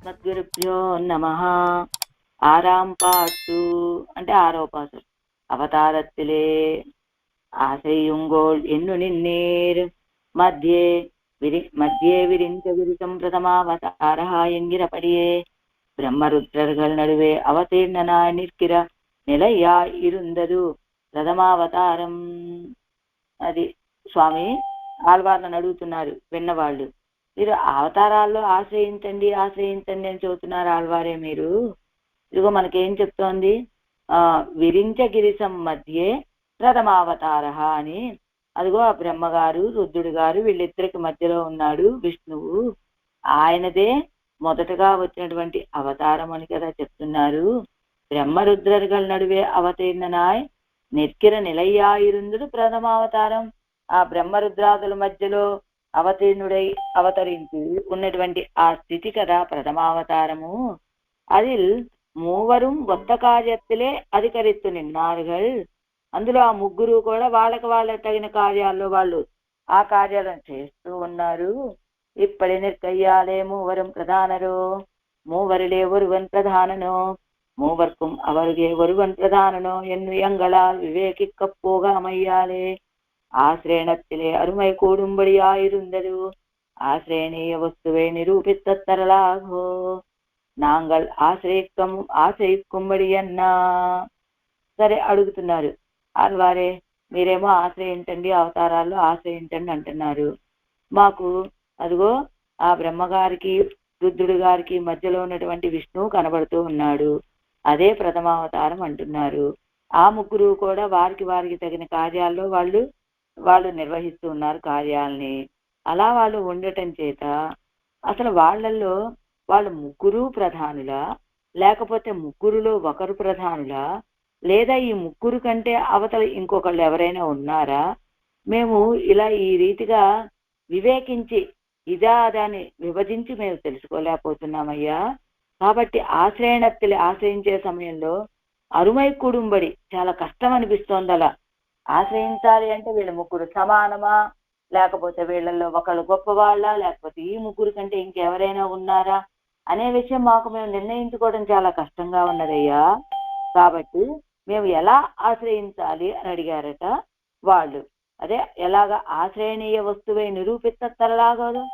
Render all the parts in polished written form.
అస్మద్గురుభ్యో నమః. ఆరాం పాట్టు అంటే ఆరో పాసురం. అవతారத்திலே ஆசையுங்கோள் என்னு நின்னீர் மத்தியே விரிஞ்ச விரிசம் பிரதமாவதாரா என்கிறபடியே பிரம்மருத்ரர்கள் நடுவே அவதீர்ணனாய் நிற்கிற நிலையாய் இருந்தது ప్రథమావతారం. అది స్వామి ఆళ్వార్లను అడుగుతున్నారు విన్నవాళ్ళు. మీరు అవతారాల్లో ఆశ్రయించండి ఆశ్రయించండి అని చెబుతున్నారు ఆళ్వారే మీరు. ఇదిగో మనకేం చెప్తోంది, విరించ గిరిసం మధ్యే ప్రథమావతార అని. అదిగో ఆ బ్రహ్మగారు రుద్రుడు గారు వీళ్ళిద్దరికి మధ్యలో ఉన్నాడు విష్ణువు. ఆయనదే మొదటగా వచ్చినటువంటి అవతారం అని కదా చెప్తున్నారు. బ్రహ్మరుద్రர்கள் నడువే అవతీర్ణనాయ్ నిర్కిర నిలయ్యాయిరుందుడు ప్రథమావతారం. ఆ బ్రహ్మరుద్రాదుల మధ్యలో అవతీర్ణుడై అవతరించి ఉన్నటువంటి ఆ స్థితి కదా ప్రథమావతారము. அதில் மூவரும் ஒத்த కార్యத்திலே అధికరిత్తు నిన్నారుగల్. అందులో ఆ ముగ్గురు కూడా వాళ్ళకి తగిన కార్యాల్లో వాళ్ళు ఆ కార్యాలను చేస్తూ ఉన్నారు. ఇప్పటి నిర్కయ్యాలే మూవరం ప్రధానరో మూవరిలే ఒరువన్ ప్రధాననో மூவர்க்கும் அவருகே ஒருவன் பிரதானனோ என்று எங்களால் விவேகிக்கப் போகாமையாலே ஆசிரேணத்திலே அருமை கூடும்படியாயிருந்தது. ஆசிரேணீய వస్తువే నిరూపిత తరలాగో నాంగల్ ఆశ్రయిక్కుమ్మడి అన్నా. సరే అడుగుతున్నారు ఆల్వారే, మీరేమో ఆశ్రయించండి అవతారాల్లో ఆశ్రయించండి అంటున్నారు. మాకు అదిగో ఆ బ్రహ్మగారికి రుద్రుడు గారికి మధ్యలో ఉన్నటువంటి విష్ణువు కనబడుతూ ఉన్నాడు, అదే ప్రథమావతారం అంటున్నారు. ఆ ముగ్గురు కూడా వారికి తగిన కార్యాల్లో వాళ్ళు నిర్వహిస్తూ ఉన్నారు కార్యాలని. అలా వాళ్ళు ఉండటం చేత అసలు వాళ్ళల్లో వాళ్ళు ముగ్గురు ప్రధానులా, లేకపోతే ముగ్గురులో ఒకరు ప్రధానులా, లేదా ఈ ముగ్గురు కంటే అవతల ఇంకొకళ్ళు ఎవరైనా ఉన్నారా? మేము ఇలా ఈ రీతిగా వివేకించి ఇదా దాన్ని విభజించి మేము తెలుసుకోలేకపోతున్నామయ్యా. కాబట్టి ఆశ్రయించే సమయంలో అరుమై కుడుంబడి చాలా కష్టం అనిపిస్తోంది. అలా ఆశ్రయించాలి అంటే వీళ్ళ ముగ్గురు సమానమా, లేకపోతే వీళ్ళల్లో ఒకళ్ళు గొప్పవాళ్ళ, లేకపోతే ఈ ముగ్గురు కంటే ఇంకెవరైనా ఉన్నారా అనే విషయం మాకు మేము నిర్ణయించుకోవడం చాలా కష్టంగా ఉన్నదయ్యా. కాబట్టి మేము ఎలా ఆశ్రయించాలి అని అడిగారట వాళ్ళు. అదే ఎలాగా ఆశ్రయణీయ వస్తువే నిరూపిత తరలాగదు,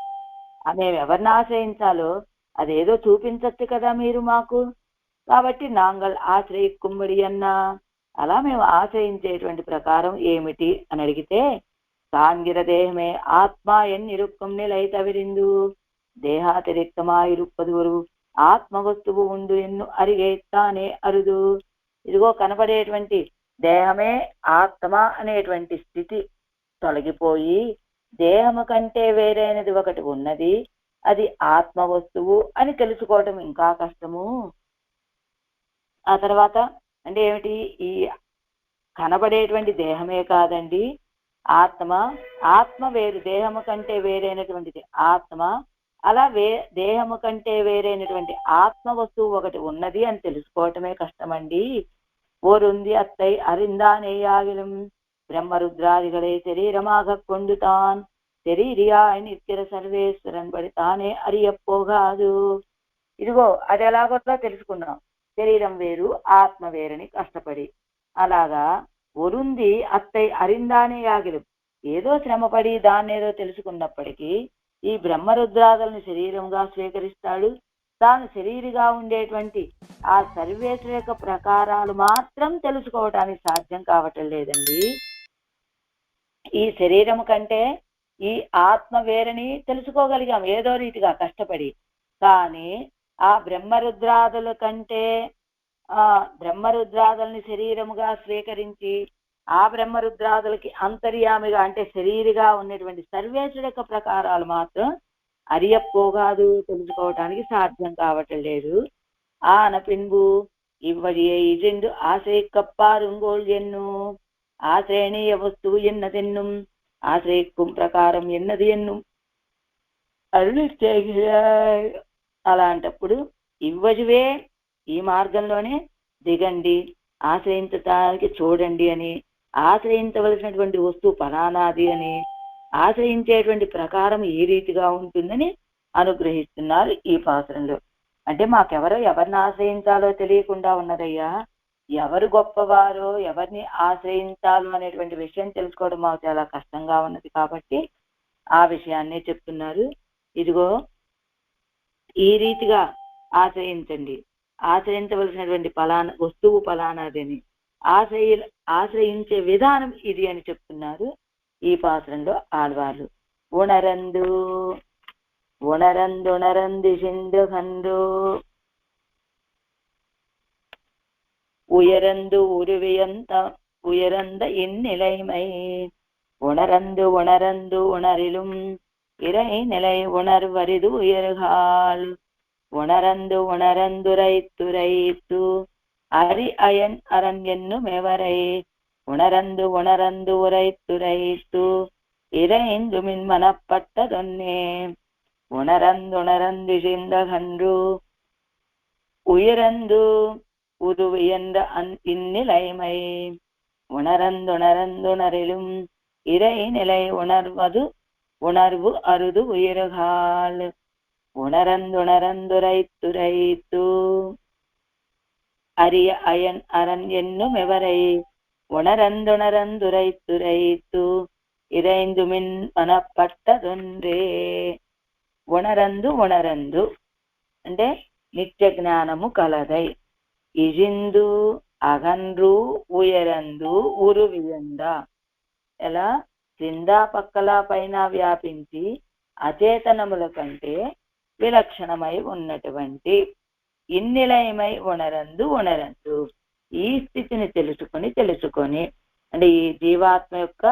మేము ఎవరిని ఆశ్రయించాలో అదేదో చూపించచ్చు కదా మీరు మాకు. కాబట్టి నాంగల్ ఆశ్రయిక్కుమ్మడి అన్నా. అలా మేము ఆశ్రయించేటువంటి ప్రకారం ఏమిటి అని అడిగితే, సాంగిర దేహమే ఆత్మ ఎన్నిరుక్కం నిలైతవిరిందు దేహాతిరిక్తమాయిరుప్పదు ఆత్మ వస్తువు ఉండు ఎన్ను అరిగేస్తానే అరుదు. ఇదిగో కనపడేటువంటి దేహమే ఆత్మ అనేటువంటి స్థితి తొలగిపోయి దేహము కంటే వేరైనది ఒకటి ఉన్నది, అది ఆత్మ వస్తువు అని తెలుసుకోవటం ఇంకా కష్టము. ఆ తర్వాత అంటే ఏమిటి, ఈ కనబడేటువంటి దేహమే కాదండి ఆత్మ వేరు, దేహము కంటే వేరైనటువంటిది ఆత్మ. అలా దేహము కంటే వేరైనటువంటి ఆత్మ వస్తువు ఒకటి ఉన్నది అని తెలుసుకోవటమే కష్టమండి. ఓరుంది అత్తై అరిందానేయాగిలం బ్రహ్మరుద్రాదిகளே శరీరமாக கொண்டுதான் శరీరియాయ్ నిత్యర సర్వేశ్వరన్ బడి తానే అరియపోగాదు. ఇదిగో అది ఎలాగొట్లా తెలుసుకున్నాం, శరీరం వేరు ఆత్మ వేరని కష్టపడి. అలాగా ఒరుంది అత్తై అరిందానే యాగిలు, ఏదో శ్రమపడి దాన్నేదో తెలుసుకున్నప్పటికీ ఈ బ్రహ్మరుద్రాదులను శరీరంగా స్వీకరిస్తాడు. తాను శరీరిగా ఉండేటువంటి ఆ సర్వేశ్వర యొక్క ప్రకారాలు మాత్రం తెలుసుకోవటానికి సాధ్యం కావటం లేదండి. ఈ శరీరం కంటే ఈ ఆత్మ వేరని తెలుసుకోగలిగాం ఏదో రీతిగా కష్టపడి. కానీ ఆ బ్రహ్మరుద్రాదుల కంటే బ్రహ్మరుద్రాదుల్ని శరీరముగా స్వీకరించి ఆ బ్రహ్మరుద్రాదులకి అంతర్యామిగా అంటే శరీరిగా ఉన్నటువంటి సర్వేశ్వర యొక్క ప్రకారాలు మాత్రం అరియపోగాదు, తెలుసుకోవటానికి సాధ్యం కావటం లేదు. ఆన పిన్బు ఇవ్వడియే ఇజెండు ఆశ్రయిక్కప్పారుంగోళ్ ఎన్ను ఆశ్రయణీయ వస్తువు ఎన్నదెన్నుం ఆశ్రయిక్కుం ప్రకారం ఎన్నది ఎన్నుం అరుణి. అలాంటప్పుడు ఇవ్వజువే ఈ మార్గంలోనే దిగండి, ఆశ్రయించటానికి చూడండి అని, ఆశ్రయించవలసినటువంటి వస్తువు ఫలానాది అని, ఆశ్రయించేటువంటి ప్రకారం ఏ రీతిగా ఉంటుందని అనుగ్రహిస్తున్నారు ఈ పాత్రలో. అంటే మాకెవరో ఎవరిని ఆశ్రయించాలో తెలియకుండా ఉన్నదయ్యా. ఎవరు గొప్పవారో ఎవరిని ఆశ్రయించాలో అనేటువంటి విషయం తెలుసుకోవడం మాకు చాలా కష్టంగా ఉన్నది. కాబట్టి ఆ విషయాన్నే చెప్తున్నారు. ఇదిగో ఈ రీతిగా ఆశ్రయించండి, ఆశ్రయించవలసినటువంటి వస్తువు ఫలానాదని ఆశ్రయించే విధానం ఇది అని చెప్తున్నారు ఈ పాత్రంలో ఆళ్వార్లు. ఉణరందు ఉణరందుణరంది సింధు హందు உயரந்து உயரந்த இந்நிலைமை உணரந்து உணரந்து உணரிலும் இறை நிலை உணர்வரிது உயர்கால் உணரந்து உணரந்துரைத்துரைத்து அரி அயன் அரண் என்னும் எவரை உணரந்து உணரந்து உரைத்துரைத்து இறைந்து மின் மனப்பட்டதொன்னே உணரந்துணரந்து சிந்தகன்று உயரந்து உருவு என்ற இந்நிலைமை உணரந்துணரந்துணரிலும் இறை நிலை உணர்வு அருது உயர்கால் உணரந்துணரந்துரைத்துரைத்து அரிய அயன் அரண் என்னும் எவரை உணரந்துணரந்துரைத்துரைத்து இறைந்து மின் மனப்பட்டதொன்றே. ఉణరందు అంటే నిత్య జ్ఞానము కలదై, ఇజిందు అగన్రు ఉయరందు ఉరువియంద, ఎలా క్రింద పక్కల పైన వ్యాపించి అచేతనముల కంటే విలక్షణమై ఉన్నటువంటి ఇన్నిలయమై ఉణరందు ఈ స్థితిని తెలుసుకొని అంటే ఈ జీవాత్మ యొక్క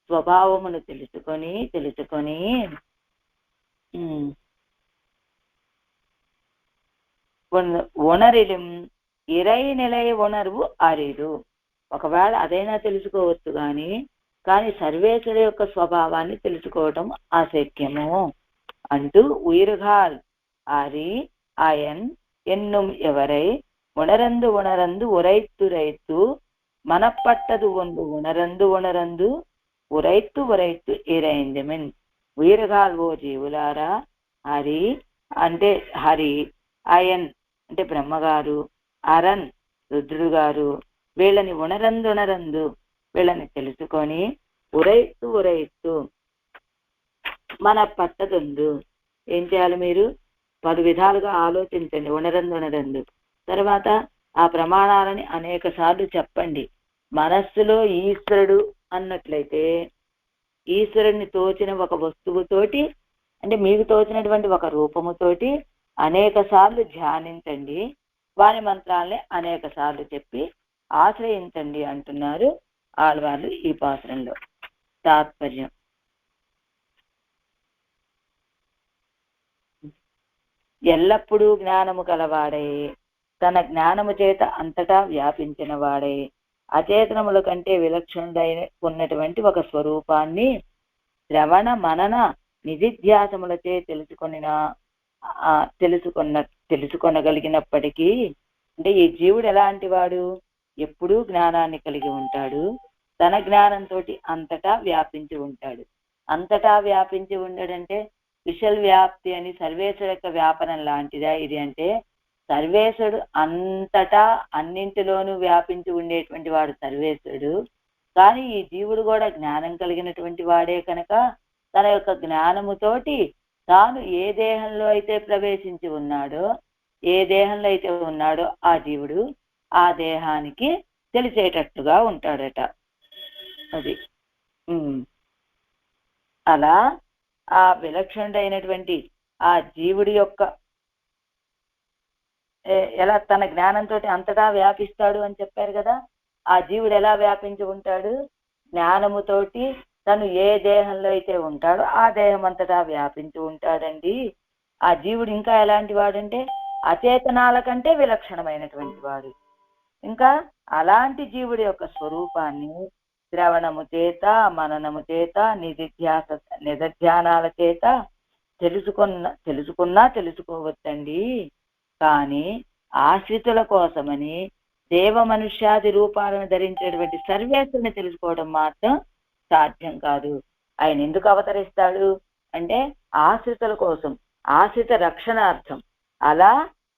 స్వభావమును తెలుసుకొని ఉణరిலும் ఇరై నిలయ ఉణర్వు అరిదు. ఒకవేళ అదైనా తెలుసుకోవచ్చు కానీ సర్వేశ్వరు యొక్క స్వభావాన్ని తెలుసుకోవటం అశక్యము అంటూ ఉయిర్గాల్ అరి అయన్ ఎన్నుం ఎవరై ఉణరందు ఉరైత్తు మనపట్టదు ఉణరందు ఉరైత్తు ఇరైందమిన్. ఉయిర్గాల్ ఓ జీవులారా, హరి అంటే హరి, అయన్ అంటే బ్రహ్మగారు, అరన్ రుద్రుడు గారు, వీళ్ళని ఉణరందు వీళ్ళని తెలుసుకొని ఉరైత్తు మన పట్టదుందు. ఏం చేయాలి? మీరు 10 విధాలుగా ఆలోచించండి. ఉణరందు తర్వాత ఆ ప్రమాణాలని అనేక సార్లు చెప్పండి. మనస్సులో ఈశ్వరుడు అన్నట్లయితే ఈశ్వరుడిని తోచిన ఒక వస్తువుతోటి, అంటే మీకు తోచినటువంటి ఒక రూపముతోటి అనేక సార్లు ధ్యానించండి. వారి మంత్రాలని అనేక సార్లు చెప్పి ఆశ్రయించండి అంటున్నారు ఆళ్వార్లు ఈ పాత్రంలో. తాత్పర్యం: ఎల్లప్పుడూ జ్ఞానము కలవాడై, తన జ్ఞానము చేత అంతటా వ్యాపించిన వాడై, అచేతనముల కంటే విలక్షణుడై ఉన్నటువంటి ఒక స్వరూపాన్ని శ్రవణ మనన నిధిధ్యాసములచే తెలుసుకొనగలిగినప్పటికీ, అంటే ఈ జీవుడు ఎలాంటి వాడు? ఎప్పుడూ జ్ఞానాన్ని కలిగి ఉంటాడు. తన జ్ఞానంతో అంతటా వ్యాపించి ఉంటాడు. అంతటా వ్యాపించి ఉండడంటే విశల్ వ్యాప్తి అని సర్వేశ్వరు యొక్క వ్యాపనం లాంటిదా ఇది? అంటే సర్వేశ్వరుడు అంతటా అన్నింటిలోనూ వ్యాపించి ఉండేటువంటి వాడు సర్వేశ్వరుడు. కానీ ఈ జీవుడు కూడా జ్ఞానం కలిగినటువంటి వాడే కనుక తన యొక్క జ్ఞానముతోటి తాను ఏ దేహంలో అయితే ప్రవేశించి ఉన్నాడో, ఏ దేహంలో అయితే ఉన్నాడో ఆ జీవుడు ఆ దేహానికి తెలిసేటట్టుగా ఉంటాడట. అది అలా ఆ విలక్షణుడైనటువంటి ఆ జీవుడి యొక్క ఎలా తన జ్ఞానంతో అంతటా వ్యాపిస్తాడు అని చెప్పారు కదా. ఆ జీవుడు ఎలా వ్యాపించి ఉంటాడు? జ్ఞానముతోటి తను ఏ దేహంలో అయితే ఉంటాడో ఆ దేహం అంతటా వ్యాపించి ఉంటాడండి. ఆ జీవుడు ఇంకా ఎలాంటి వాడంటే అచేతనాల కంటే విలక్షణమైనటువంటి వాడు. ఇంకా అలాంటి జీవుడి యొక్క స్వరూపాన్ని శ్రవణము చేత, మననము చేత, నిధధ్యానాల చేత తెలుసుకోవచ్చండి. కానీ ఆశ్రితుల కోసమని దేవ మనుష్యాది రూపాలను ధరించేటువంటి సర్వేశ్వరుని తెలుసుకోవడం మాత్రం సాధ్యం కాదు. ఆయన ఎందుకు అవతరిస్తాడు అంటే ఆశ్రితుల కోసం, ఆశ్రిత రక్షణార్థం. అలా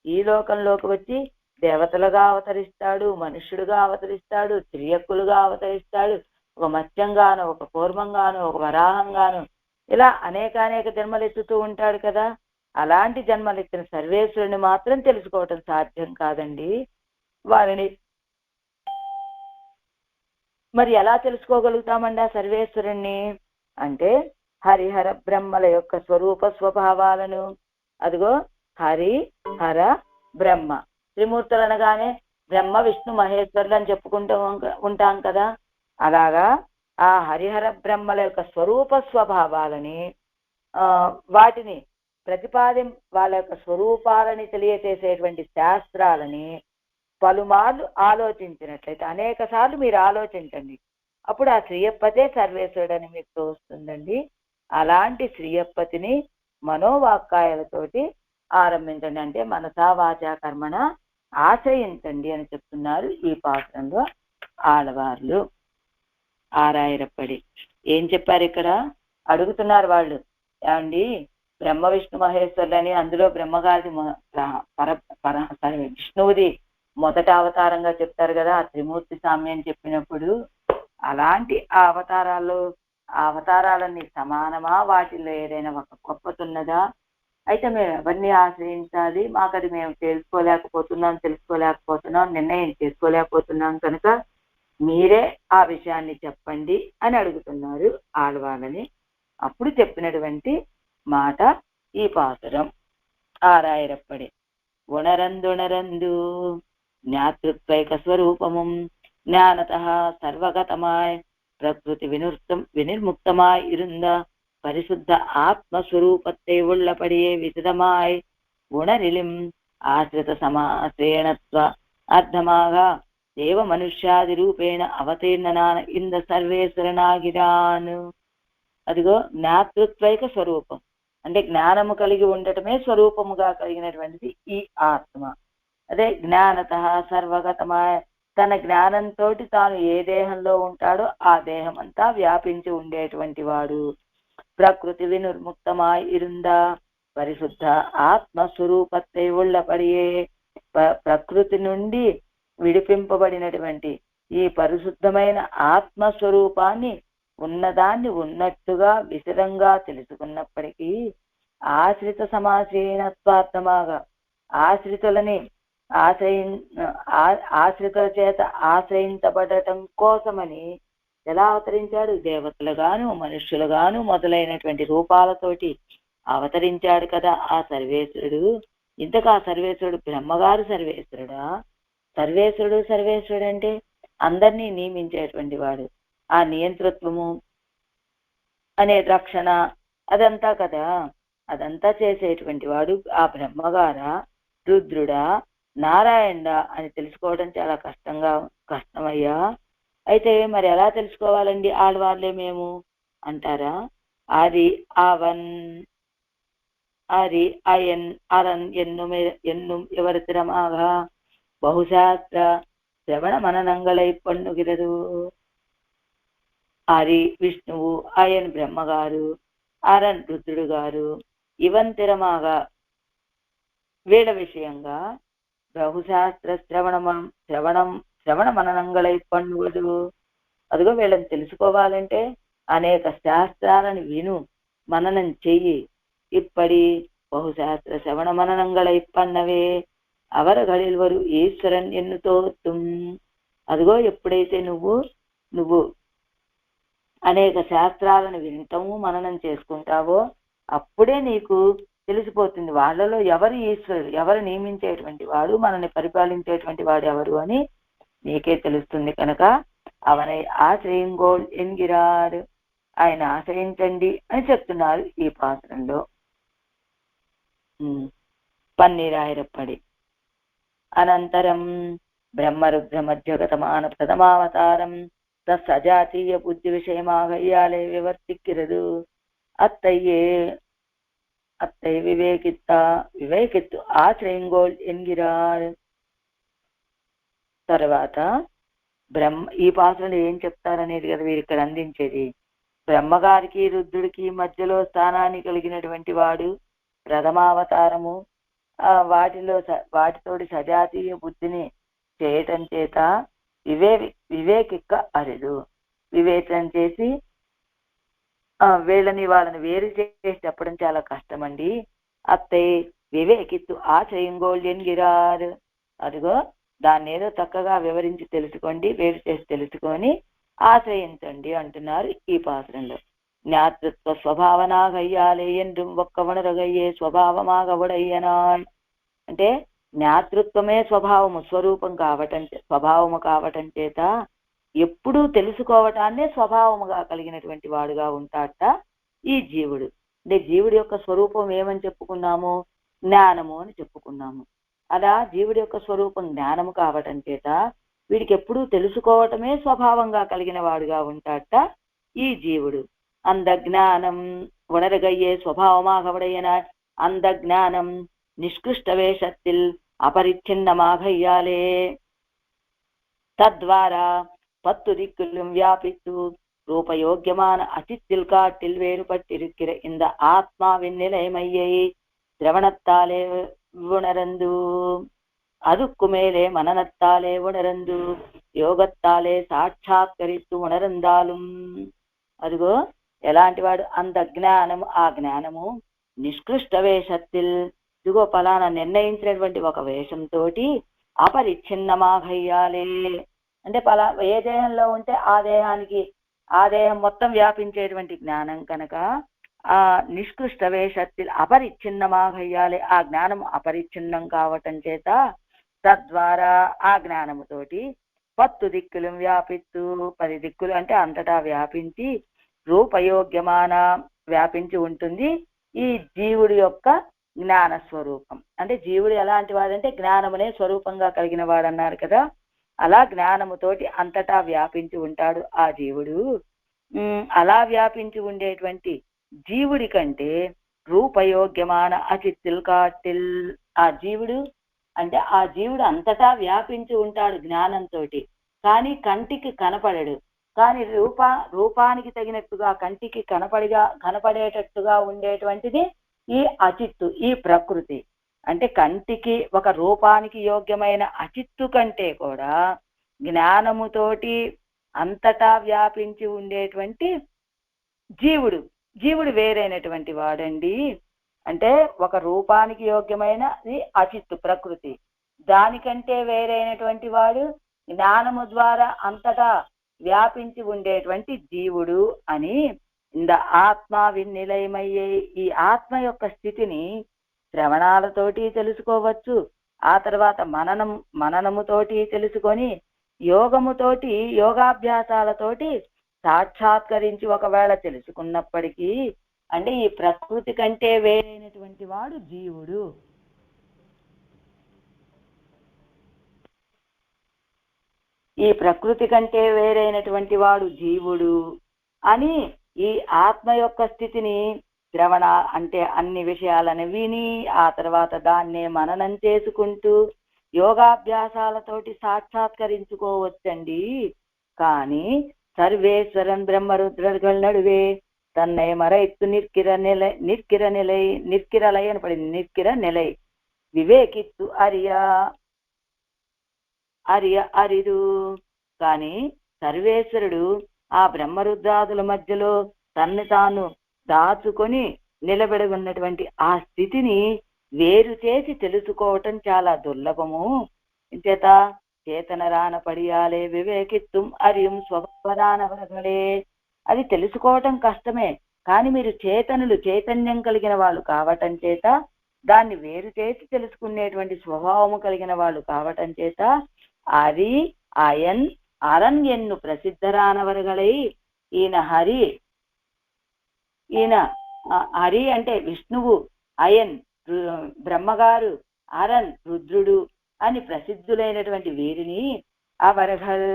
ఈ లోకంలోకి వచ్చి దేవతలుగా అవతరిస్తాడు, మనుష్యుడుగా అవతరిస్తాడు, త్రియక్కులుగా అవతరిస్తాడు, ఒక మత్స్యంగాను, ఒక కూర్మంగాను, ఒక వరాహంగాను, ఇలా అనేక జన్మలు ఎత్తుతూ ఉంటాడు కదా. అలాంటి జన్మలెత్తిన సర్వేశ్వరుని మాత్రం తెలుసుకోవటం సాధ్యం కాదండి. వారిని మరి ఎలా తెలుసుకోగలుగుతామండి ఆ సర్వేశ్వరుణ్ణి అంటే హరిహర బ్రహ్మల యొక్క స్వరూప స్వభావాలను, అదిగో హరి హర బ్రహ్మ త్రిమూర్తులు అనగానే బ్రహ్మ విష్ణు మహేశ్వరులు అని చెప్పుకుంటూ ఉంటాం కదా. అలాగా ఆ హరిహర బ్రహ్మల యొక్క స్వరూప స్వభావాలని వాటిని వాళ్ళ యొక్క స్వరూపాలని తెలియచేసేటువంటి శాస్త్రాలని పలుమార్లు ఆలోచించినట్లయితే, అనేక సార్లు మీరు ఆలోచించండి, అప్పుడు ఆ శ్రీయప్పతే సర్వేశ్వరుడని మీకు తోస్తుందండి. అలాంటి శ్రీయప్పతిని మనోవాక్కాయాలతోటి ఆరంభించండి, అంటే మనసా వాచా కర్మణ ఆశ్రయించండి అని చెప్తున్నారు ఈ పాత్రంలో ఆడవార్లు. ఆరాయిరప్పడి ఏం చెప్పారు ఇక్కడ అడుగుతున్నారు వాళ్ళు, ఏమండి బ్రహ్మ విష్ణు మహేశ్వరులని, అందులో బ్రహ్మగారిది విష్ణువుది మొదట అవతారంగా చెప్తారు కదా ఆ త్రిమూర్తి సామ్యం చెప్పినప్పుడు. అలాంటి ఆ అవతారాలన్నీ సమానమా, వాటిల్లో ఏదైనా ఒక గొప్పతున్నదా? అయితే మేము ఎవరిని ఆశ్రయించాలి, మాకు అది మేము తెలుసుకోలేకపోతున్నాం, నిర్ణయం చేసుకోలేకపోతున్నాం, కనుక మీరే ఆ విషయాన్ని చెప్పండి అని అడుగుతున్నారు ఆళ్వాళ్ళని. అప్పుడు చెప్పినటువంటి మాట ఈ పాసురం. ఆరాయిరప్పడి ఉణరందుణరందు జ్ఞాతృత్వైక స్వరూపముం జ్ఞానత సర్వగతమాయ్ ప్రకృతి వినిర్ముక్తమాయ్ இருந்த பரிசுத்த ஆத்மஸ்வரூபத்தை உள்ளபடியே விசதமாய் உணரிலும் ஆசிரித சமாசேனத்வ அர்த்தமாக దేవ మనుష్యాది రూపేణ అవతీర్ణనాన ఇంద సర్వేశ్వరనాగిరాను. అదిగో జ్ఞాతృత్వైక స్వరూపం అంటే జ్ఞానము కలిగి ఉండటమే స్వరూపముగా కలిగినటువంటిది ఈ ఆత్మ. అదే జ్ఞానత సర్వగతమాయ, తన జ్ఞానంతో తాను ఏ దేహంలో ఉంటాడో ఆ దేహం అంతా వ్యాపించి ఉండేటువంటి వాడు. ప్రకృతి వినిర్ముక్తమాయ్ ఇరుందా పరిశుద్ధ ఆత్మస్వరూపத்தை உள்ளபடியே, ప్రకృతి నుండి విడిపింపబడినటువంటి ఈ పరిశుద్ధమైన ఆత్మస్వరూపాన్ని ఉన్నదాన్ని ఉన్నట్టుగా విశదంగా తెలుసుకున్నప్పటికీ ఆశ్రిత సమాశ్రయణత్వార్థమాగా ఆశ్రితులని ఆశ్రితుల చేత ఆశ్రయించబడటం కోసమని ఎలా అవతరించాడు? దేవతలుగాను మనుష్యులుగాను మొదలైనటువంటి రూపాలతోటి అవతరించాడు కదా ఆ సర్వేశ్వరుడు. ఇంతకు ఆ సర్వేశ్వరుడు బ్రహ్మగారు సర్వేశ్వరుడా? సర్వేశ్వరుడు అంటే అందరినీ నియమించేటువంటి వాడు. ఆ నియంతృత్వము అనే రక్షణ అదంతా కదా, అదంతా చేసేటువంటి వాడు ఆ బ్రహ్మగారా, రుద్రుడా, నారాయణుడా అని తెలుసుకోవడం చాలా కష్టమయ్యా. అయితే మరి ఎలా తెలుసుకోవాలండి ఆడవాళ్ళే మేము అంటారా? ఆది అవన్ అరి అయన్ అరన్ ఎన్నుం ఎవరి తిరమాగ బహుశాస్త్ర శ్రవణ మననంగళై పన్నుగిరదు. హరి విష్ణువు, అయన్ బ్రహ్మగారు, అరన్ రుద్రుడు గారు, ఇవంతిరమాగా వీళ్ళ విషయంగా బహుశాస్త్ర శ్రవణ మననంగళై పన్నుగదు. అదిగో వీళ్ళని తెలుసుకోవాలంటే అనేక శాస్త్రాలను విను, మననం చెయ్యి. ఇప్పటి బహుశాస్త్ర శ్రవణ మననంగళై పన్నవే అవరகளில் వరు ఈశ్వరన్ ఎన్నుతోత్తుం. అదిగో ఎప్పుడైతే నువ్వు అనేక శాస్త్రాలను వింటాము, మననం చేసుకుంటావో అప్పుడే నీకు తెలిసిపోతుంది వాళ్ళలో ఎవరు ఈశ్వరుడు, ఎవరు నియమించేటువంటి వాడు, మనల్ని పరిపాలించేటువంటి వాడు ఎవరు అని నీకే తెలుస్తుంది. కనుక అవనై ఆశ్రయింగోల్ ఎన్గిరాడు, ఆయన ఆశ్రయించండి అని చెప్తున్నారు ఈ పాత్రంలో. పన్నీరాయిరప్పడి అనంతరం బ్రహ్మరుద్ర మధ్యగతమాన ప్రథమావతారం సజాతీయ బుద్ధి విషయமாக ఇయాలే వివర్తిక్కిరదు. అత్తై వివేకిత్తు ఆశ్రయింగోల్ ఎన్గిరాడు. తర్వాత ఈ పాత్రలు ఏం చెప్తారనేది కదా వీరు ఇక్కడ అందించేది. బ్రహ్మగారికి రుద్రుడికి మధ్యలో స్థానాన్ని కలిగినటువంటి వాడు ప్రథమావతారము. వాటితోటి సజాతీయ బుద్ధిని చేయటం చేత వివేకిక్క అరుదు. వివేచన చేసి వాళ్ళని వేరు చేసి చెప్పడం చాలా కష్టమండి. అత్తయ్య వివేకిత్తు ఆచయంగోళ్ళెన్గిరారు. అదిగో దాన్ని ఏదో చక్కగా వివరించి తెలుసుకోండి, వేరు చేసి తెలుసుకొని ఆశ్రయించండి అంటున్నారు ఈ పాత్రంలో. జ్ఞాతృత్వ స్వభావనాగయ్యాలే என்றும் ఒక్కవనరగయ్యే స్వభావమాగవుడయ్యనాల్. అంటే జ్ఞాతృత్వమే స్వభావము కావటం చేత ఎప్పుడూ తెలుసుకోవటాన్నే స్వభావముగా కలిగినటువంటి వాడుగా ఉంటాడట ఈ జీవుడు. అంటే జీవుడి యొక్క స్వరూపం ఏమని చెప్పుకున్నాము? జ్ఞానము అని చెప్పుకున్నాము. అలా జీవుడి యొక్క స్వరూపం జ్ఞానము కావటం చేత వీడికి ఎప్పుడూ తెలుసుకోవటమే స్వభావంగా కలిగిన వాడుగా ఉంటాడట ఈ జీవుడు. అందజ్ఞానం ఉణరగయ్యే స్వభావమాగవడయ్యన. అందజ్ఞానం నిష్కృష్ట వేషத்தில் அபரிச்சின்னமாகையாலே தத்வாரா 10 திக்கிலும் வியாபித்து ரூபயோக்கியமான அச்சித்தில் காட்டில் வேறுபட்டிருக்கிற இந்த ஆத்மாவின் நிலைமையை திரவணத்தாலே உணர்ந்து, அதுக்கு மேலே மனனத்தாலே உணர்ந்து, యోగత్తాలే సాక్షాత్కరిస్తూ ఉణరందాலும். అదిగో ఎలాంటి వాడు? అంత జ్ఞానము, ఆ జ్ఞానము నిష్కృష్ట వేషత్తిల్, ఇదిగో ఫలానా నిర్ణయించినటువంటి ఒక వేషంతో అపరిచ్ఛిన్నమాఘయ్యాలే. అంటే ఏ దేహంలో ఉంటే ఆ దేహం మొత్తం వ్యాపించేటువంటి జ్ఞానం కనుక ఆ నిష్కృష్ట వేషత్తిల్ అపరిచ్ఛిన్నమాఘయ్యాలే, ఆ జ్ఞానం అపరిచ్ఛిన్నం కావటం చేత తద్వారా ఆ జ్ఞానముతోటి 10 దిక్కులు వ్యాపిస్తూ, 10 దిక్కులు అంటే అంతటా వ్యాపించి రూపయోగ్యమాన వ్యాపించి ఉంటుంది ఈ జీవుడి యొక్క జ్ఞాన స్వరూపం. అంటే జీవుడు ఎలాంటి వాడంటే జ్ఞానమునే స్వరూపంగా కలిగిన వాడన్నారు కదా, అలా జ్ఞానముతోటి అంతటా వ్యాపించి ఉంటాడు ఆ జీవుడు. అలా వ్యాపించి ఉండేటువంటి జీవుడి కంటే రూపయోగ్యమాన అచిత్తిల్ కాటిల్, ఆ జీవుడు అంటే ఆ జీవుడు అంతటా వ్యాపించి ఉంటాడు జ్ఞానంతో, కానీ కంటికి కనపడడు. కానీ రూపానికి తగినట్టుగా కంటికి కనపడేటట్టుగా ఉండేటువంటిది ఈ అచిత్తు, ఈ ప్రకృతి. అంటే కంటికి ఒక రూపానికి యోగ్యమైన అచిత్తు కంటే కూడా జ్ఞానముతోటి అంతటా వ్యాపించి ఉండేటువంటి జీవుడు వేరైనటువంటి వాడండి. అంటే ఒక రూపానికి యోగ్యమైనది అచిత్తు ప్రకృతి, దానికంటే వేరైనటువంటి వాడు జ్ఞానము ద్వారా అంతటా వ్యాపించి ఉండేటువంటి జీవుడు అని. ఇంద ఆత్మ వినిలయమయ్యే, ఈ ఆత్మ యొక్క స్థితిని శ్రవణాలతోటి తెలుసుకోవచ్చు, ఆ తర్వాత మననముతోటి తెలుసుకొని యోగముతోటి యోగాభ్యాసాలతోటి సాక్షాత్కరించి ఒకవేళ తెలుసుకున్నప్పటికీ, అంటే ఈ ప్రకృతి కంటే వేరైనటువంటి వాడు జీవుడు. ఈ ప్రకృతి కంటే వేరైనటువంటి వాడు జీవుడు అని ఈ ఆత్మ యొక్క స్థితిని శ్రవణ అంటే అన్ని విషయాలను విని ఆ తర్వాత దాన్నే మననం చేసుకుంటూ యోగాభ్యాసాలతోటి సాక్షాత్కరించుకోవచ్చండి. కానీ సర్వేశ్వరన్ బ్రహ్మరుద్రగల్ నడువే తన్నే మరైత్తు నిర్కిరలై అని పడింది, నిర్కిర నిలై వివేకిత్తు అరిదు. కానీ సర్వేశ్వరుడు ఆ బ్రహ్మరుద్రాదుల మధ్యలో తన్ను తాను దాచుకొని నిలబడి ఉన్నటువంటి ఆ స్థితిని వేరు చేసి తెలుసుకోవటం చాలా దుర్లభము. చేత చేతనరాన పడియాలే వివేకిత్తుం అరియం స్వభావరానవరగలే. అది తెలుసుకోవటం కష్టమే, కానీ మీరు చైతన్యం కలిగిన వాళ్ళు కావటం చేత, దాన్ని వేరు చేసి తెలుసుకునేటువంటి స్వభావము కలిగిన వాళ్ళు కావటం చేత అరి అయన్ అరణ్ ఎన్ను ప్రసిద్ధరానవరగలై. ఈయన హరి అంటే విష్ణువు, అయన్ బ్రహ్మగారు, అరణ్ రుద్రుడు అని ప్రసిద్ధులైనటువంటి వీరిని అవరగల్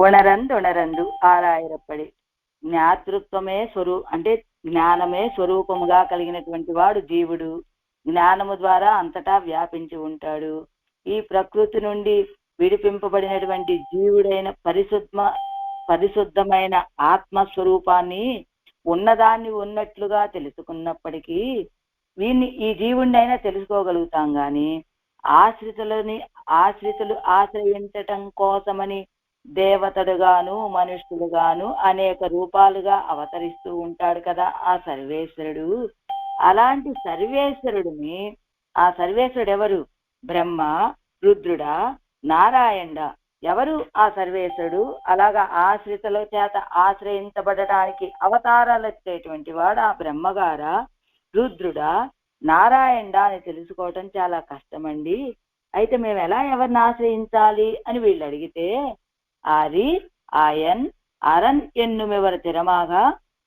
ఉణరందు ఆరాయిరప్పడి. జ్ఞాతృత్వమే అంటే జ్ఞానమే స్వరూపముగా కలిగినటువంటి వాడు జీవుడు. జ్ఞానము ద్వారా అంతటా వ్యాపించి ఉంటాడు. ఈ ప్రకృతి నుండి విడిపింపబడినటువంటి జీవుడైన పరిశుద్ధమైన ఆత్మస్వరూపాన్ని ఉన్నదాన్ని ఉన్నట్లుగా తెలుసుకున్నప్పటికీ ఈ జీవుడినైనా తెలుసుకోగలుగుతాం గాని ఆశ్రితులు ఆశ్రయించటం కోసమని దేవతడుగాను మనుష్యుడుగాను అనేక రూపాలుగా అవతరిస్తూ ఉంటాడు కదా ఆ సర్వేశ్వరుడు. అలాంటి సర్వేశ్వరుడిని, ఆ సర్వేశ్వరుడు ఎవరు? బ్రహ్మ, రుద్రుడా, నారాయణ? ఎవరు ఆ సర్వేశ్వరుడు? అలాగా ఆశ్రితుల చేత ఆశ్రయించబడటానికి అవతారాలు వచ్చేటువంటి వాడు ఆ బ్రహ్మగారా, రుద్రుడా, నారాయణ అని తెలుసుకోవటం చాలా కష్టమండి. అయితే మేము ఎలా ఎవరిని ఆశ్రయించాలి అని వీళ్ళు అడిగితే, ఆరి ఆయన్ అరణ్ ఎన్నుమెవరు తిరమాగా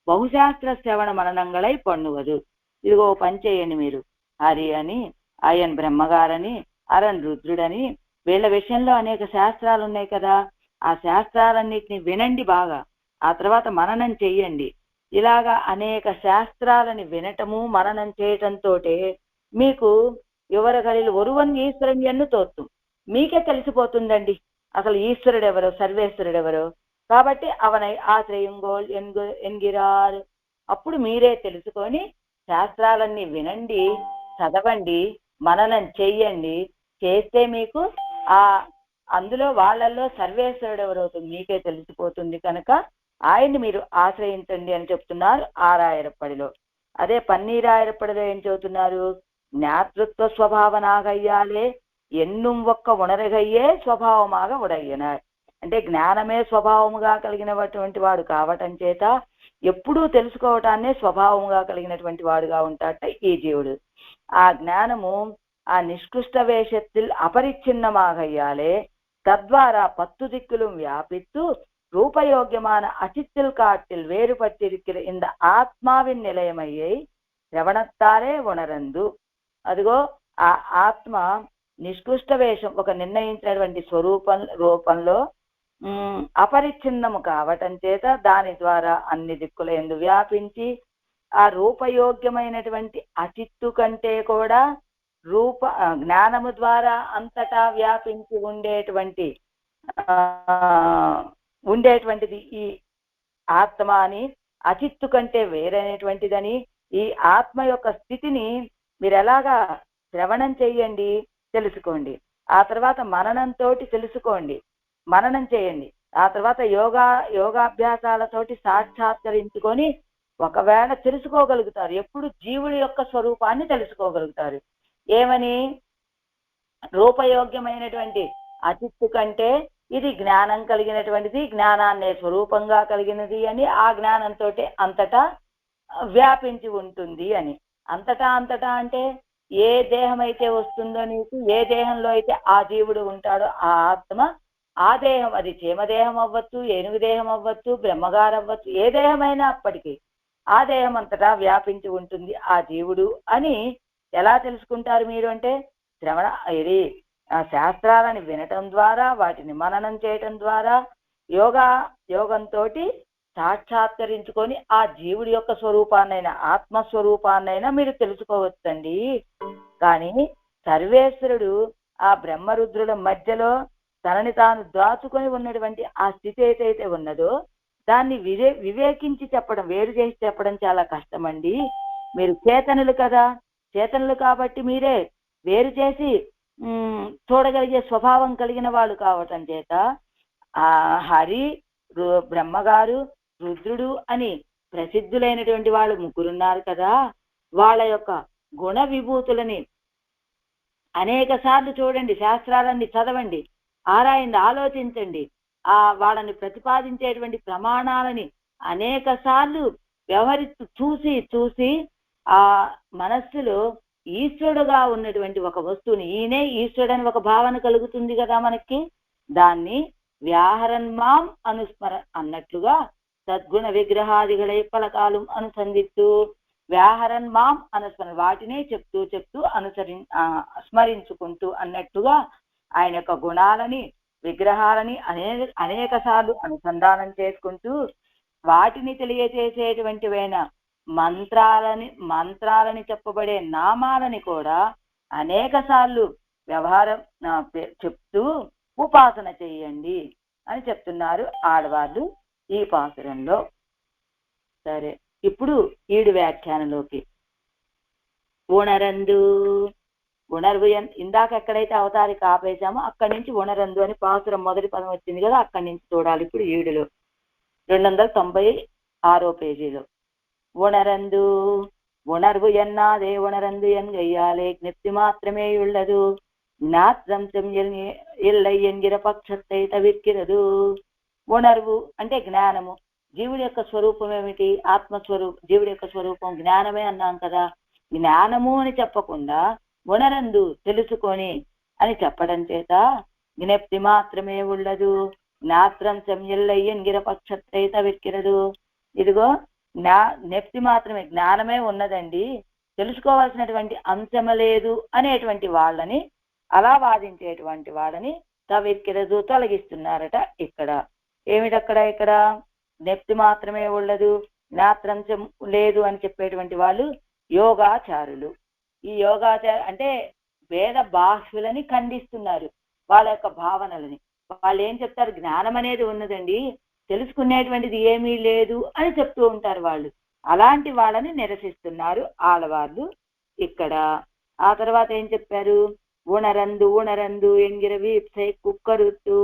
బహుశాస్త్ర శ్రవణ మననంగళై పన్నువదు. ఇదిగో పని చేయండి మీరు. హరి అని, ఆయన్ బ్రహ్మగారని, అరణ్ రుద్రుడని, వీళ్ళ విషయంలో అనేక శాస్త్రాలు ఉన్నాయి కదా, ఆ శాస్త్రాలన్నిటిని వినండి బాగా, ఆ తర్వాత మననం చెయ్యండి. ఇలాగా అనేక శాస్త్రాలని వినటము మననం చేయటంతో మీకు యువరగలిలు ఒరువన్ ఈశ్వరుని ఎన్ను తోత్తు, మీకే తెలిసిపోతుందండి అసలు ఈశ్వరుడు ఎవరో, సర్వేశ్వరుడు ఎవరో. కాబట్టి అవనై ఆశ్రయంగోల్ ఎన్గిరార్. అప్పుడు మీరే తెలుసుకొని శాస్త్రాలన్నీ వినండి, చదవండి, మననం చెయ్యండి. చేస్తే మీకు అందులో వాళ్ళల్లో సర్వేశ్వరుడు ఎవరవుతుంది మీకే తెలిసిపోతుంది. కనుక ఆయన్ని మీరు ఆశ్రయించండి అని చెప్తున్నారు ఆరాయిరప్పడిలో. అదే పన్నీరాయిరప్పడిలో ఏం చెబుతున్నారు? జ్ఞాతృత్వ స్వభావనాగయ్యాలే ఎన్నుం ఒక్క ఉణరగయ్యే స్వభావమాగా ఉడయ్యనారు. అంటే జ్ఞానమే స్వభావముగా కలిగినటువంటి వాడు కావటం చేత ఎప్పుడూ తెలుసుకోవటాన్నే స్వభావముగా కలిగినటువంటి వాడుగా ఉంటాడట ఈ జీవుడు. ఆ జ్ఞానము ఆ నిష్కృష్ట వేషத்தில் அபரிச்சின்னமாகையாலே தத்வாரா 10 திக்கிலும் வியாபித்து ரூபயோக்கியமான அச்சித்தில் காட்டில் வேறுபட்டிருக்கிற இந்த ஆத்மாவின் நிலையமையை శ్రవణత్తారే ఉణరందు. అదిగో ఆ ఆత్మ నిష్కృష్ట వేషం, ఒక నిర్ణయించినటువంటి రూపంలో అపరిచ్ఛిన్నము కావటం చేత దాని ద్వారా అన్ని దిక్కుల యందు వ్యాపించి ఆ రూపయోగ్యమైనటువంటి అచిత్తు కంటే కూడా జ్ఞానము ద్వారా అంతటా వ్యాపించి ఉండేటువంటిది ఈ ఆత్మ అని, అచిత్తు కంటే వేరైనటువంటిదని, ఈ ఆత్మ యొక్క స్థితిని మీరు ఎలాగా శ్రవణం చెయ్యండి, తెలుసుకోండి. ఆ తర్వాత మననంతో తెలుసుకోండి, మననం చేయండి. ఆ తర్వాత యోగాభ్యాసాలతోటి సాక్షాత్కరించుకొని ఒకవేళ తెలుసుకోగలుగుతారు. ఎప్పుడు జీవుడి యొక్క స్వరూపాన్ని తెలుసుకోగలుగుతారు. ఏమని? రూపయోగ్యమైనటువంటి అచిత్తు కంటే ఇది జ్ఞానం కలిగినటువంటిది, జ్ఞానాన్నే స్వరూపంగా కలిగినది అని, ఆ జ్ఞానంతో అంతటా వ్యాపించి ఉంటుంది అని. అంతటా అంటే ఏ దేహం అయితే వస్తుందో నీకు, ఏ దేహంలో అయితే ఆ జీవుడు ఉంటాడో ఆ ఆత్మ, ఆ దేహం, అది చీమదేహం అవ్వచ్చు, ఏనుగు దేహం అవ్వచ్చు, బ్రహ్మగారు అవ్వచ్చు, ఏ దేహమైనా అప్పటికి ఆ దేహం అంతటా వ్యాపించి ఉంటుంది ఆ జీవుడు అని ఎలా తెలుసుకుంటారు మీరు అంటే, శాస్త్రాలని వినటం ద్వారా, వాటిని మననం చేయటం ద్వారా, యోగంతో సాక్షాత్కరించుకొని ఆ జీవుడి యొక్క స్వరూపాన్నైనా, ఆత్మస్వరూపాన్నైనా మీరు తెలుసుకోవచ్చండి. కానీ సర్వేశ్వరుడు ఆ బ్రహ్మరుద్రుల మధ్యలో తనని తాను దాచుకొని ఉన్నటువంటి ఆ స్థితి ఏదైతే ఉన్నదో దాన్ని వివేకించి చెప్పడం, వేరు చేసి చెప్పడం చాలా కష్టమండి. మీరు చేతనులు కదా, చేతనులు కాబట్టి మీరే వేరు చేసి చూడగలిగే స్వభావం కలిగిన వాళ్ళు కావటం చేత ఆ హరి, బ్రహ్మగారు, రుద్రుడు అని ప్రసిద్ధులైనటువంటి వాళ్ళు ముగ్గురున్నారు కదా, వాళ్ళ యొక్క గుణ విభూతులని అనేక సార్లు చూడండి, శాస్త్రాలన్నీ చదవండి, ఆరాయండి, ఆలోచించండి. వాళ్ళని ప్రతిపాదించేటువంటి ప్రమాణాలని అనేక సార్లు చూసి ఆ మనస్సులో ఈశ్వరుడుగా ఉన్నటువంటి ఒక వస్తువుని, ఈయనే ఈశ్వరుడని ఒక భావన కలుగుతుంది కదా మనకి, దాన్ని వ్యాహరన్మాం అనుస్మర అన్నట్లుగా సద్గుణ విగ్రహాదిగళై పలకాలం అనుసంధిస్తూ వ్యాహరన్మాం అనుస్మరణ, వాటినే చెప్తూ స్మరించుకుంటూ అన్నట్టుగా ఆయన యొక్క గుణాలని విగ్రహాలని అనేక సార్లు అనుసంధానం చేసుకుంటూ వాటిని తెలియజేసేటువంటివైన మంత్రాలని చెప్పబడే నామాలని కూడా అనేక సార్లు చెప్తూ ఉపాసన చేయండి అని చెప్తున్నారు ఆడవాళ్ళు ఈ పాసురంలో. సరే, ఇప్పుడు ఈడు వ్యాఖ్యానంలోకి. ఉణరందు ఉణర్వు ఇందాక ఎక్కడైతే అవతారిక ఆపేశామో అక్కడి నుంచి ఉణరందు అని పాసురం మొదటి పదం వచ్చింది కదా, అక్కడి నుంచి చూడాలి. ఇప్పుడు ఈడులో 296 పేజీలో ఉణరందు உணர்வு என்னாதே உணரந்து என்கையாலே జ్ఞప్తి మాత్రమే உள்ளது జ్ఞాత్రంశం இல்லை என்கிற పక్షத்தை తవిర్కిరదు. ఉణర్వు అంటే జ్ఞానము. జీవుడి యొక్క స్వరూపం ఏమిటి? ఆత్మస్వరూపం. జీవుడి యొక్క స్వరూపం జ్ఞానమే అన్నాం కదా. జ్ఞానము అని చెప్పకుండా ఉణరందు తెలుసుకొని అని చెప్పడం చేత జ్ఞప్తి మాత్రమే உள்ளது జ్ఞాత్రంశం இல்லை என்கிற పక్షத்தை తవిర్కిరదు. ఇదిగో జ్ఞప్తి మాత్రమే, జ్ఞానమే ఉన్నదండి, తెలుసుకోవాల్సినటువంటి అంశం లేదు అనేటువంటి వాళ్ళని, అలా వాదించేటువంటి వాళ్ళని తవిర్కిరదు తొలగిస్తున్నారట. ఇక్కడ ఏమిటక్కడ? ఇక్కడ జ్ఞప్తి మాత్రమే ఉండదు, జ్ఞాత్రంశం లేదు అని చెప్పేటువంటి వాళ్ళు యోగాచారులు. ఈ యోగాచారు అంటే వేద బాహ్యులని ఖండిస్తున్నారు, వాళ్ళ యొక్క భావనలని. వాళ్ళు ఏం చెప్తారు? జ్ఞానం అనేది ఉన్నదండి, తెలుసుకునేటువంటిది ఏమీ లేదు అని చెప్తూ ఉంటారు వాళ్ళు. అలాంటి వాళ్ళని నిరసిస్తున్నారు ఆడవాళ్ళు ఇక్కడ. ఆ తర్వాత ఏం చెప్పారు? ఉణరందు ఉణరందు ఎంగిర వీప్సై కుక్కరుతూ.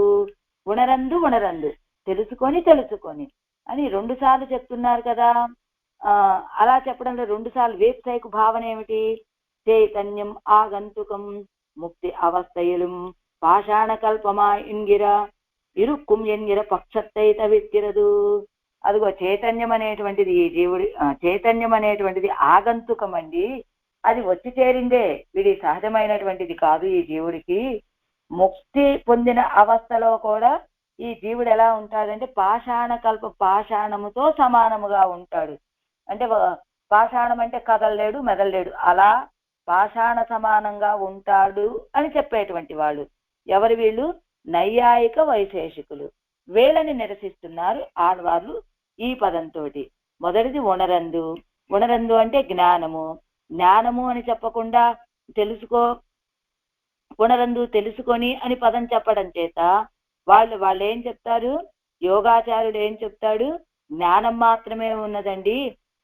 ఉణరందు ఉణరందు తెలుసుకొని అని 2 సార్లు చెప్తున్నారు కదా. అలా చెప్పడంలో 2 సార్లు వీప్సైకు భావన ఏమిటి? చైతన్యం ఆగంతుకం ముక్తి అవస్థయలు పాషాణ కల్పమా ఇంగిర ఇరుక్కుం ఎన్గిర పక్షత్తై తవిర్కిరదు. అదిగో చైతన్యం అనేటువంటిది ఈ జీవుడి, చైతన్యం అనేటువంటిది ఆగంతుకం అండి, అది వచ్చి చేరిందే, వీడి సహజమైనటువంటిది కాదు. ఈ జీవుడికి ముక్తి పొందిన అవస్థలో కూడా ఈ జీవుడు ఎలా ఉంటాడంటే పాషాణముతో సమానముగా ఉంటాడు. అంటే పాషాణం అంటే కదలలేడు, మెదలలేడు, అలా పాషాణ సమానంగా ఉంటాడు అని చెప్పేటువంటి వాళ్ళు ఎవరు? వీళ్ళు నైయాయిక వైశేషికులు. వీళ్ళని నిరసిస్తున్నారు ఆడవాళ్ళు ఈ పదంతో. మొదటిది ఉణరందు. ఉణరందు అంటే జ్ఞానము. జ్ఞానము అని చెప్పకుండా ఉణరందు తెలుసుకొని అని పదం చెప్పడం చేత వాళ్ళు ఏం చెప్తారు? యోగాచార్యుడు ఏం చెప్తాడు? జ్ఞానం మాత్రమే ఉన్నదండి,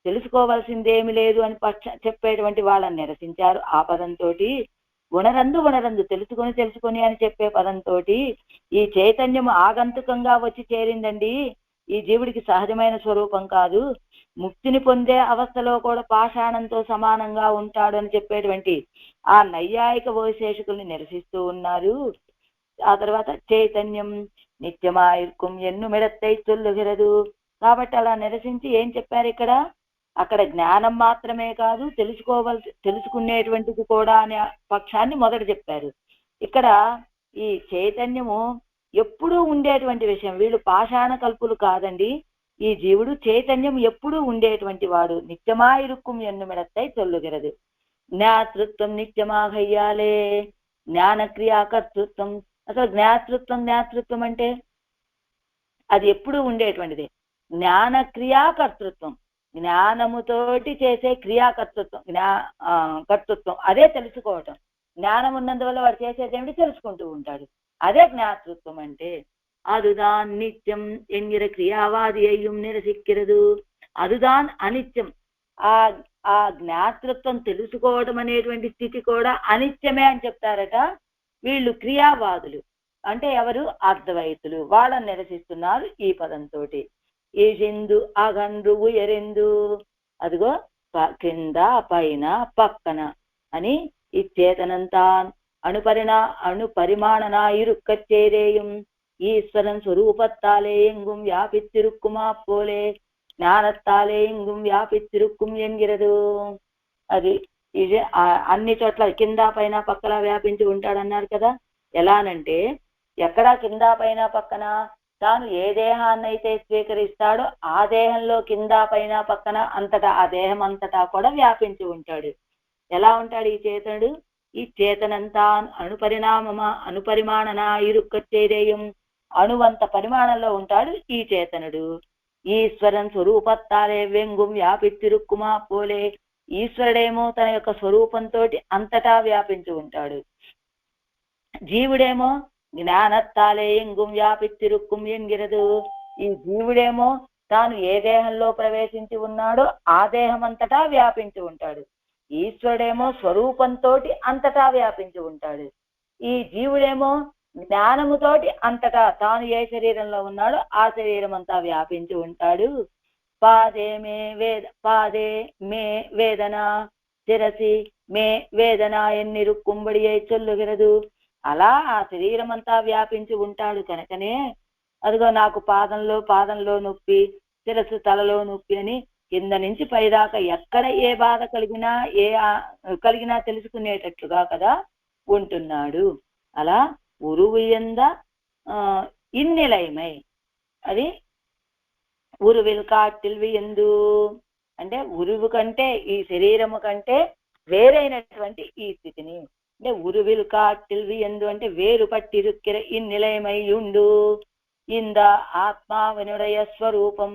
తెలుసుకోవాల్సిందేమి లేదు అని చెప్పేటువంటి వాళ్ళని నిరసించారు ఆ పదంతో. ఉణరందు తెలుసుకొని అని చెప్పే పదంతో ఈ చైతన్యం ఆగంతుకంగా వచ్చి చేరిందండి, ఈ జీవుడికి సహజమైన స్వరూపం కాదు, ముక్తిని పొందే అవస్థలో కూడా పాషాణంతో సమానంగా ఉంటాడు అని చెప్పేటువంటి ఆ నైయాయిక వైశేషికుల్ని నిరసిస్తూ ఉన్నారు. ఆ తర్వాత చైతన్యం నిత్యమాయిర్కుం ఎన్ను మిడత్తై చొల్లుగిరదు. కాబట్టి అలా నిరసించి ఏం చెప్పారు ఇక్కడ? అక్కడ జ్ఞానం మాత్రమే కాదు, తెలుసుకునేటువంటిది కూడా అనే పక్షాన్ని మొదట చెప్పారు. ఇక్కడ ఈ చైతన్యము ఎప్పుడూ ఉండేటువంటి విషయం. వీళ్ళు పాషాణ కల్పులు కాదండి, ఈ జీవుడు చైతన్యం ఎప్పుడూ ఉండేటువంటి వాడు. నిత్యమాయిరుక్కుం ఎన్ను మిడత్తై చొల్లుగిరదు. జ్ఞాతృత్వం నిత్యమాఘయ్యాలే జ్ఞానక్రియాకర్తృత్వం. అసలు జ్ఞాతృత్వం అంటే అది ఎప్పుడూ ఉండేటువంటిది. జ్ఞానక్రియాకర్తృత్వం, జ్ఞానముతోటి చేసే క్రియాకర్తృత్వం, కర్తృత్వం, అదే తెలుసుకోవటం. జ్ఞానం ఉన్నందువల్ల వాడు చేసేది ఏమిటి? తెలుసుకుంటూ ఉంటాడు. అదే జ్ఞాతృత్వం అంటే. அதுதான் நித்தியம் என்கிற క్రియావాదియయ్యం నిరసిక్కిరదు. அதுதான் అనిత్యం. ఆ జ్ఞాతృత్వం తెలుసుకోవడం అనేటువంటి స్థితి కూడా అనిత్యమే అని చెప్తారట వీళ్ళు క్రియావాదులు. అంటే ఎవరు? అద్వైతులు. వాళ్ళని నిరసిస్తున్నారు ఈ పదంతో. ఈజిందు అగందు ఉయరిందు, అదిగో కింద పైన పక్కన అని ఇచ్చేతనంతా అణుపరిమాణనా ఇరుక్కచ్చేరేయం ஈஸ்வரன் சொரூபத்தாலே எங்கும் வியாபித்திருக்குமா போலே జ్ఞానత్తాలే ఇంగుం వ్యాపిత్తిరుక్కుం ఎన్గిరదు. అది ఇది అన్ని చోట్ల కింద పైన పక్కన వ్యాపించి ఉంటాడన్నారు కదా. ఎలానంటే ఎక్కడా కింద పైన పక్కన తాను ఏ దేహాన్నైతే స్వీకరిస్తాడో ఆ దేహంలో కింద పైన పక్కన అంతటా, ఆ దేహం అంతటా కూడా వ్యాపించి ఉంటాడు. ఎలా ఉంటాడు ఈ చేతనుడు? இச்சேதனந்தான் అనుపరిమాణనాయిరుక్కచ్చేదేయం అణువంత పరిమాణంలో ఉంటాడు ఈ చేతనుడు. ఈశ్వరన్ స్వరూపత్తాలే వ్యంగుం వ్యాపిత్తిరుక్కుమా పోలే, ఈశ్వరుడేమో తన యొక్క స్వరూపంతో అంతటా వ్యాపించి ఉంటాడు. జీవుడేమో జ్ఞానత్తాలే ఎంగుం వ్యాపిత్తిరుక్కుం ఎంగిరదు, ఈ జీవుడేమో తాను ఏ దేహంలో ప్రవేశించి ఉన్నాడో ఆ దేహం అంతటా వ్యాపించి ఉంటాడు. ఈశ్వరుడేమో స్వరూపంతో అంతటా వ్యాపించి ఉంటాడు. ఈ జీవుడేమో జ్ఞానముతోటి అంతటా తాను ఏ శరీరంలో ఉన్నాడో ఆ శరీరం అంతా వ్యాపించి ఉంటాడు. పాదే మే వేదన శిరసి మే వేదన ఎన్నిరుక్కుబడియై చొల్లుగిరదు, అలా ఆ శరీరం అంతా వ్యాపించి ఉంటాడు కనుకనే అదిగో నాకు పాదంలో నొప్పి, శిరస్సు తలలో నొప్పి అని కింద నుంచి పైదాకా ఎక్కడ ఏ బాధ కలిగినా తెలుసుకునేటట్లుగా కదా ఉంటున్నాడు. అలా ఉరువు ఎంద ఇన్నిలయమై, అది ఉరువిల్ కాటిల్వి ఎందు అంటే ఉరువు కంటే ఈ శరీరము కంటే వేరైనటువంటి ఈ స్థితిని, అంటే ఉరువిల్ కాటిల్వి ఎందు అంటే వేరు పట్టిరుక్కిర ఇన్నిలయమై ఉండు ఇంద ఆత్మావినుడయ స్వరూపం,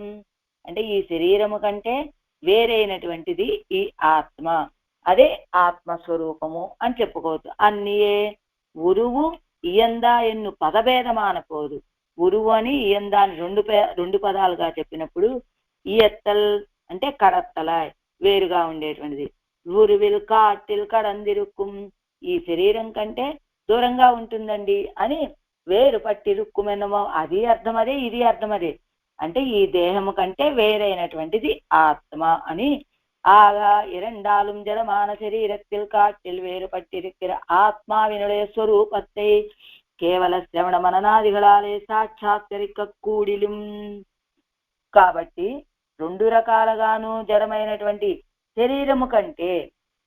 అంటే ఈ శరీరము కంటే వేరైనటువంటిది ఈ ఆత్మ, అదే ఆత్మస్వరూపము అని చెప్పుకోవచ్చు. అన్నియే ఉరువు ఇయందా ఎన్ను పదభేదమానపోదు. ఉరువు అని ఇయందాన్ని రెండు పదాలుగా చెప్పినప్పుడు ఇయత్తల్ అంటే కడత్తలాయ్ వేరుగా ఉండేటువంటిది. ఉరువిల్ కాటిల్ కడందిరుక్కుం, ఈ శరీరం కంటే దూరంగా ఉంటుందండి అని వేరు పట్టిరుక్కుమెన్నమో అది అర్థమదే ఇది అర్థమదే, అంటే ఈ దేహము కంటే వేరైనటువంటిది ఆత్మ అని. ஆகா இரண்டாலும் ஜடமான சரீரத்தில் காட்டில் வேறுபட்டிருக்கிற ஆத்மாவினுடைய ஸ்வரூபத்தை కేవల శ్రవణ మననాదిగளாలే సాక్షాత్కరిక కూడిலும். కాబట్టి రెండు రకాలుగాను జడమైనటువంటి శరీరము కంటే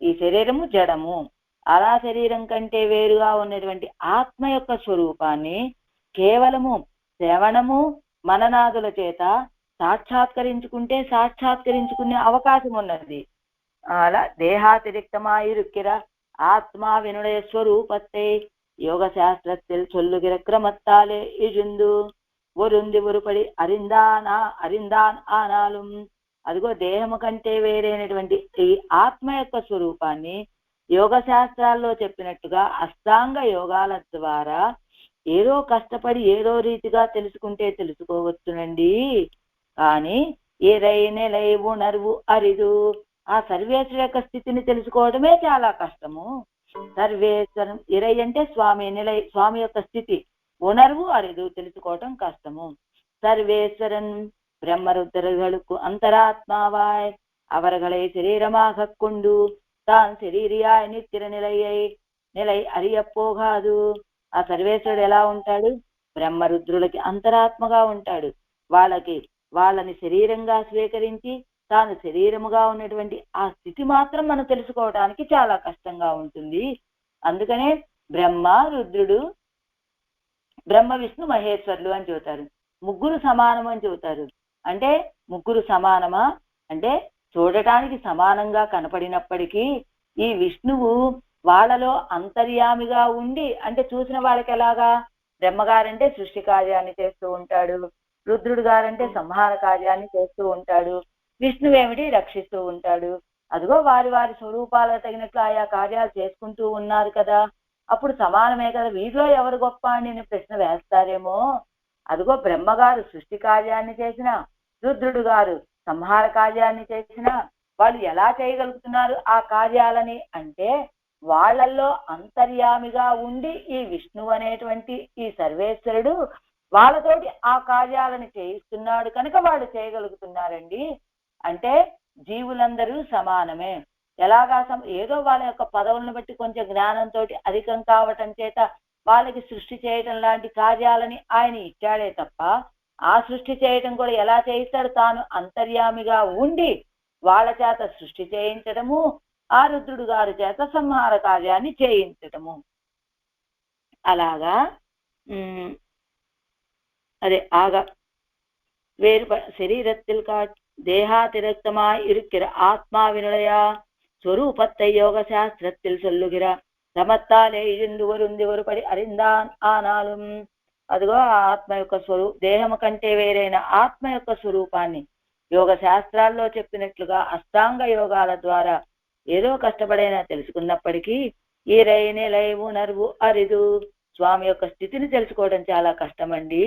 ఈ శరీరము జడము, అలా శరీరం కంటే వేరుగా ఉన్నటువంటి ఆత్మ యొక్క స్వరూపాన్ని కేవలము శ్రవణము మననాదుల చేత సాక్షాత్కరించుకునే అవకాశం ఉన్నది. అలా దేహాతిరిక్తమాయిరుక్కిర ஆத்மாவினுடைய ஸ்வரூபத்தை யோக சாஸ்திரத்தில் சொல்லுகிற கிரமத்தாலே இழுந்து ஒருந்தி ஒருపడి అరిందాన్ ఆనాலும் అదిగో దేహము కంటే వేరైనటువంటి ఈ ఆత్మ యొక్క స్వరూపాన్ని యోగ శాస్త్రాల్లో చెప్పినట్టుగా అష్టాంగ యోగాల ద్వారా ఏదో కష్టపడి ఏదో రీతిగా తెలుసుకుంటే తెలుసుకోవచ్చునండి. కానీ ఇరై నెలై ఉణర్వు అరిదు, ఆ సర్వేశ్వర యొక్క స్థితిని తెలుసుకోవడమే చాలా కష్టము. సర్వేశ్వరం ఇరై అంటే స్వామి, నిలై స్వామి యొక్క స్థితి, ఉణర్వు అరిదు తెలుసుకోవటం కష్టము. சர்வேஸ்வரன் பிரம்மருத்தர்களுக்கு அந்தராத்மாவாய் அவர்களை சரீரமாக கொண்டு தான் శరీరియాయ నిత్య నిలై అరియపోగాదు. ఆ సర్వేశ్వరుడు ఎలా ఉంటాడు? బ్రహ్మరుద్రులకి అంతరాత్మగా ఉంటాడు. వాళ్ళని శరీరంగా స్వీకరించి తాను శరీరముగా ఉన్నటువంటి ఆ స్థితి మాత్రం మనం తెలుసుకోవడానికి చాలా కష్టంగా ఉంటుంది. అందుకనే బ్రహ్మ రుద్రుడు, బ్రహ్మ విష్ణు మహేశ్వరులు అని చెబుతారు. ముగ్గురు సమానం అని చెబుతారు. అంటే ముగ్గురు సమానమా అంటే చూడటానికి సమానంగా కనపడినప్పటికీ ఈ విష్ణువు వాళ్ళలో అంతర్యామిగా ఉండి, అంటే చూసిన వాళ్ళకి ఎలాగా, బ్రహ్మగారంటే సృష్టి కార్యాన్ని చేస్తూ ఉంటాడు, రుద్రుడు గారంటే సంహార కార్యాన్ని చేస్తూ ఉంటాడు, విష్ణువేమిటి రక్షిస్తూ ఉంటాడు. అదిగో వారి వారి స్వరూపాలకు తగినట్లు ఆయా కార్యాలు చేసుకుంటూ ఉన్నారు కదా, అప్పుడు సమానమే కదా, వీరిలో ఎవరు గొప్ప అని ప్రశ్న వేస్తారేమో. అదిగో బ్రహ్మగారు సృష్టి కార్యాన్ని చేసిన, రుద్రుడు గారు సంహార కార్యాన్ని చేసిన, వాళ్ళు ఎలా చేయగలుగుతున్నారు ఆ కార్యాలని అంటే వాళ్ళల్లో అంతర్యామిగా ఉండి ఈ విష్ణువు అనేటువంటి ఈ సర్వేశ్వరుడు వాళ్ళతోటి ఆ కార్యాలను చేయిస్తున్నాడు కనుక వాళ్ళు చేయగలుగుతున్నారండి. అంటే జీవులందరూ సమానమే. ఎలాగా ఏదో వాళ్ళ యొక్క పదవులను బట్టి కొంచెం జ్ఞానంతో అధికం కావటం చేత వాళ్ళకి సృష్టి చేయటం లాంటి కార్యాలని ఆయన ఇచ్చాడే తప్ప, ఆ సృష్టి చేయటం కూడా ఎలా చేయిస్తాడు? తాను అంతర్యామిగా ఉండి వాళ్ళ చేత సృష్టి చేయించటము, ఆ రుద్రుడు గారి చేత సంహార కార్యాన్ని చేయించటము. అలాగా అదే ఆగా వేరు శరీరத்தில் தேகாதிரக்தமாய் இருக்கிற ஆத்மாவினுடைய ஸ்வரூபத்தை யோக சாஸ்திரத்தில் சொல்லுகிற సమత్తాలే ఇరిందు వరుంది వరుపడి అరిందాన్ ఆనాலும். అదిగో ఆ ఆత్మ యొక్క దేహము కంటే వేరైన ఆత్మ యొక్క స్వరూపాన్ని యోగ శాస్త్రాల్లో చెప్పినట్లుగా అష్టాంగ యోగాల ద్వారా ఏదో కష్టపడైనా తెలుసుకున్నప్పటికీ ఈ రైనెలై ఉనర్వు అరిదు. స్వామి యొక్క స్థితిని తెలుసుకోవడం చాలా కష్టమండి.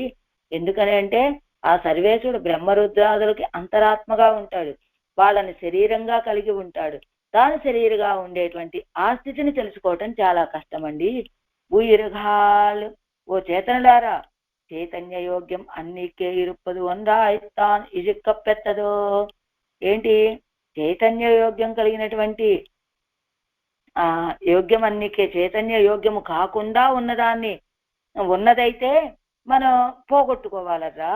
ఎందుకని అంటే ఆ సర్వేశ్వరుడు బ్రహ్మరుద్రాదులకి అంతరాత్మగా ఉంటాడు, వాళ్ళని శరీరంగా కలిగి ఉంటాడు. తాను శరీరంగా ఉండేటువంటి ఆ స్థితిని తెలుసుకోవటం చాలా కష్టమండి. ఉయిరుగాలు ఓ చేతనులారా, చైతన్య యోగ్యం అన్నికే ఇరుప్పదు ఒందాయిత్తాన్ ఇజిక్కప్పెత్తదో. ఏంటి? చైతన్య యోగ్యం కలిగినటువంటి ఆ యోగ్యం అన్నికే, చైతన్య యోగ్యము కాకుండా ఉన్నదైతే మనం పోగొట్టుకోవాలరా.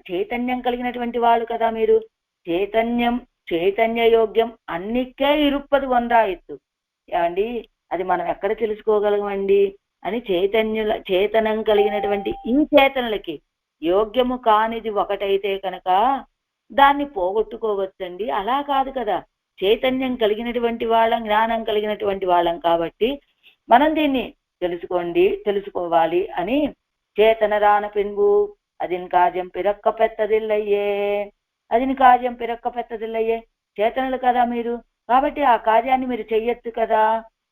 చైతన్యం కలిగినటువంటి వాళ్ళు కదా మీరు. చైతన్య యోగ్యం అన్నికే ఇరుప్పది వందాయిత్తు. ఏమండి, అది మనం ఎక్కడ తెలుసుకోగలమండి అని. చేతనం కలిగినటువంటి ఈ చేతనులకి యోగ్యము కానిది ఒకటైతే కనుక దాన్ని పోగొట్టుకోవచ్చండి. అలా కాదు కదా, చైతన్యం కలిగినటువంటి వాళ్ళం, జ్ఞానం కలిగినటువంటి వాళ్ళం కాబట్టి మనం దీన్ని తెలుసుకోవాలి అని. చేతన రాన పిన్బు అదిని కాజం పిరక్క పెత్తదిల్లయ్యే, అదిని కాజం పిరక్క పెత్తదిల్లయ్యే. చేతనులు కదా మీరు, కాబట్టి ఆ కార్యాన్ని మీరు చెయ్యొచ్చు కదా.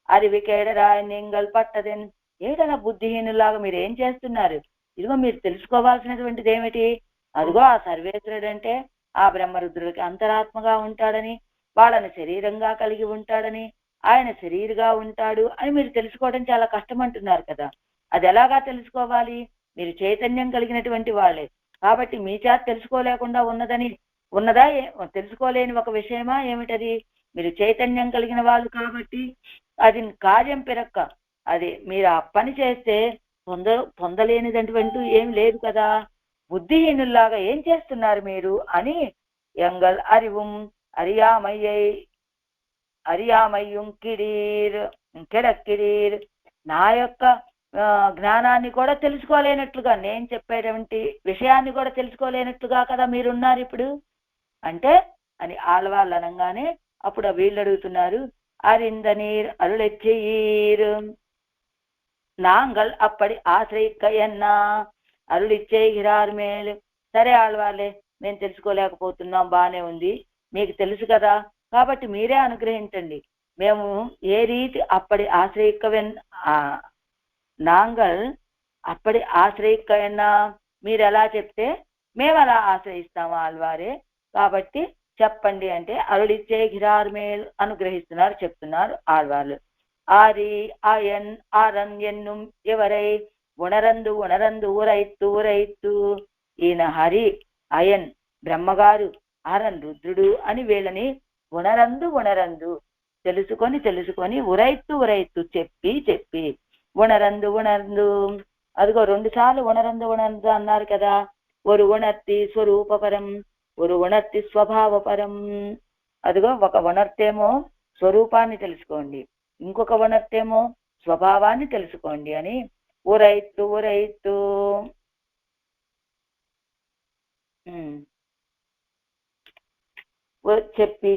అరివికేడరా నింగల్ పట్టదెన్. ఏదైనా బుద్ధిహీనులాగా మీరు ఏం చేస్తున్నారు? ఇదిగో మీరు తెలుసుకోవాల్సినటువంటిది ఏమిటి? అదిగో ఆ సర్వేశ్వరుడు అంటే ఆ బ్రహ్మరుద్రుడికి అంతరాత్మగా ఉంటాడని, వాళ్ళని శరీరంగా కలిగి ఉంటాడని, ఆయన శరీరంగా ఉంటాడు అని మీరు తెలుసుకోవడం చాలా కష్టం అంటున్నారు కదా. అది ఎలాగా తెలుసుకోవాలి? మీరు చైతన్యం కలిగినటువంటి వాళ్ళే కాబట్టి మీ చేత తెలుసుకోలేకుండా ఉన్నదా? తెలుసుకోలేని ఒక విషయమా ఏమిటది? మీరు చైతన్యం కలిగిన వాళ్ళు కాబట్టి అది కార్యం పెరక్క, అది మీరు ఆ పని చేస్తే పొందలేనిదంటూ ఏం లేదు కదా. బుద్ధిహీనుల్లాగా ఏం చేస్తున్నారు మీరు అని. ఎంగల్ అరిவும் అరియామయ్యం కిడక్కిడీర్. నా యొక్క జ్ఞానాన్ని కూడా తెలుసుకోలేనట్లుగా, నేను చెప్పేటువంటి విషయాన్ని కూడా తెలుసుకోలేనట్లుగా కదా మీరున్నారు ఇప్పుడు అంటే అని ఆళ్వాళ్ళు అనగానే అప్పుడు వీళ్ళు అడుగుతున్నారు. అరింద నీర్ అరుళెచ్చీర్ నాంగల్ అప్పటి ఆశ్రయిక్కయన్నా అరుళిచ్చేగిరారు మేలు. సరే ఆళ్వాళ్ళే, మేము తెలుసుకోలేకపోతున్నాం, బానే ఉంది, మీకు తెలుసు కదా, కాబట్టి మీరే అనుగ్రహించండి. మేము ఏ రీతి అప్పటి ఆశ్రయిక్కవెన్ నాంగల్ అప్పటి ఆశ్రయిక్కయన్నా, మీరు ఎలా చెప్తే మేము అలా ఆశ్రయిస్తాము ఆళ్వారే, కాబట్టి చెప్పండి అంటే అరుళిచ్చే గిరారు మేలు అనుగ్రహిస్తున్నారు, చెప్తున్నారు ఆళ్వార్లు. ఆరి ఆయన్ ఆరన్ ఎన్నుం ఎవరై ఉణరందు ఊరైత్తు. ఈయన హరి, అయన్ బ్రహ్మగారు, ఆరన్ రుద్రుడు అని వీళ్ళని ఉణరందు తెలుసుకొని ఉరైత్తు చెప్పి ఉణరందు. అదిగో 2 సార్లు ఉణరందు అన్నారు కదా. ఒక ఉణర్తి స్వరూపపరం, ఒక ఉణర్తి స్వభావపరం. అదిగో ఒక ఉణర్తేమో స్వరూపాన్ని తెలుసుకోండి, ఇంకొక ఉణర్తేమో స్వభావాన్ని తెలుసుకోండి అని. ఉరైత్తు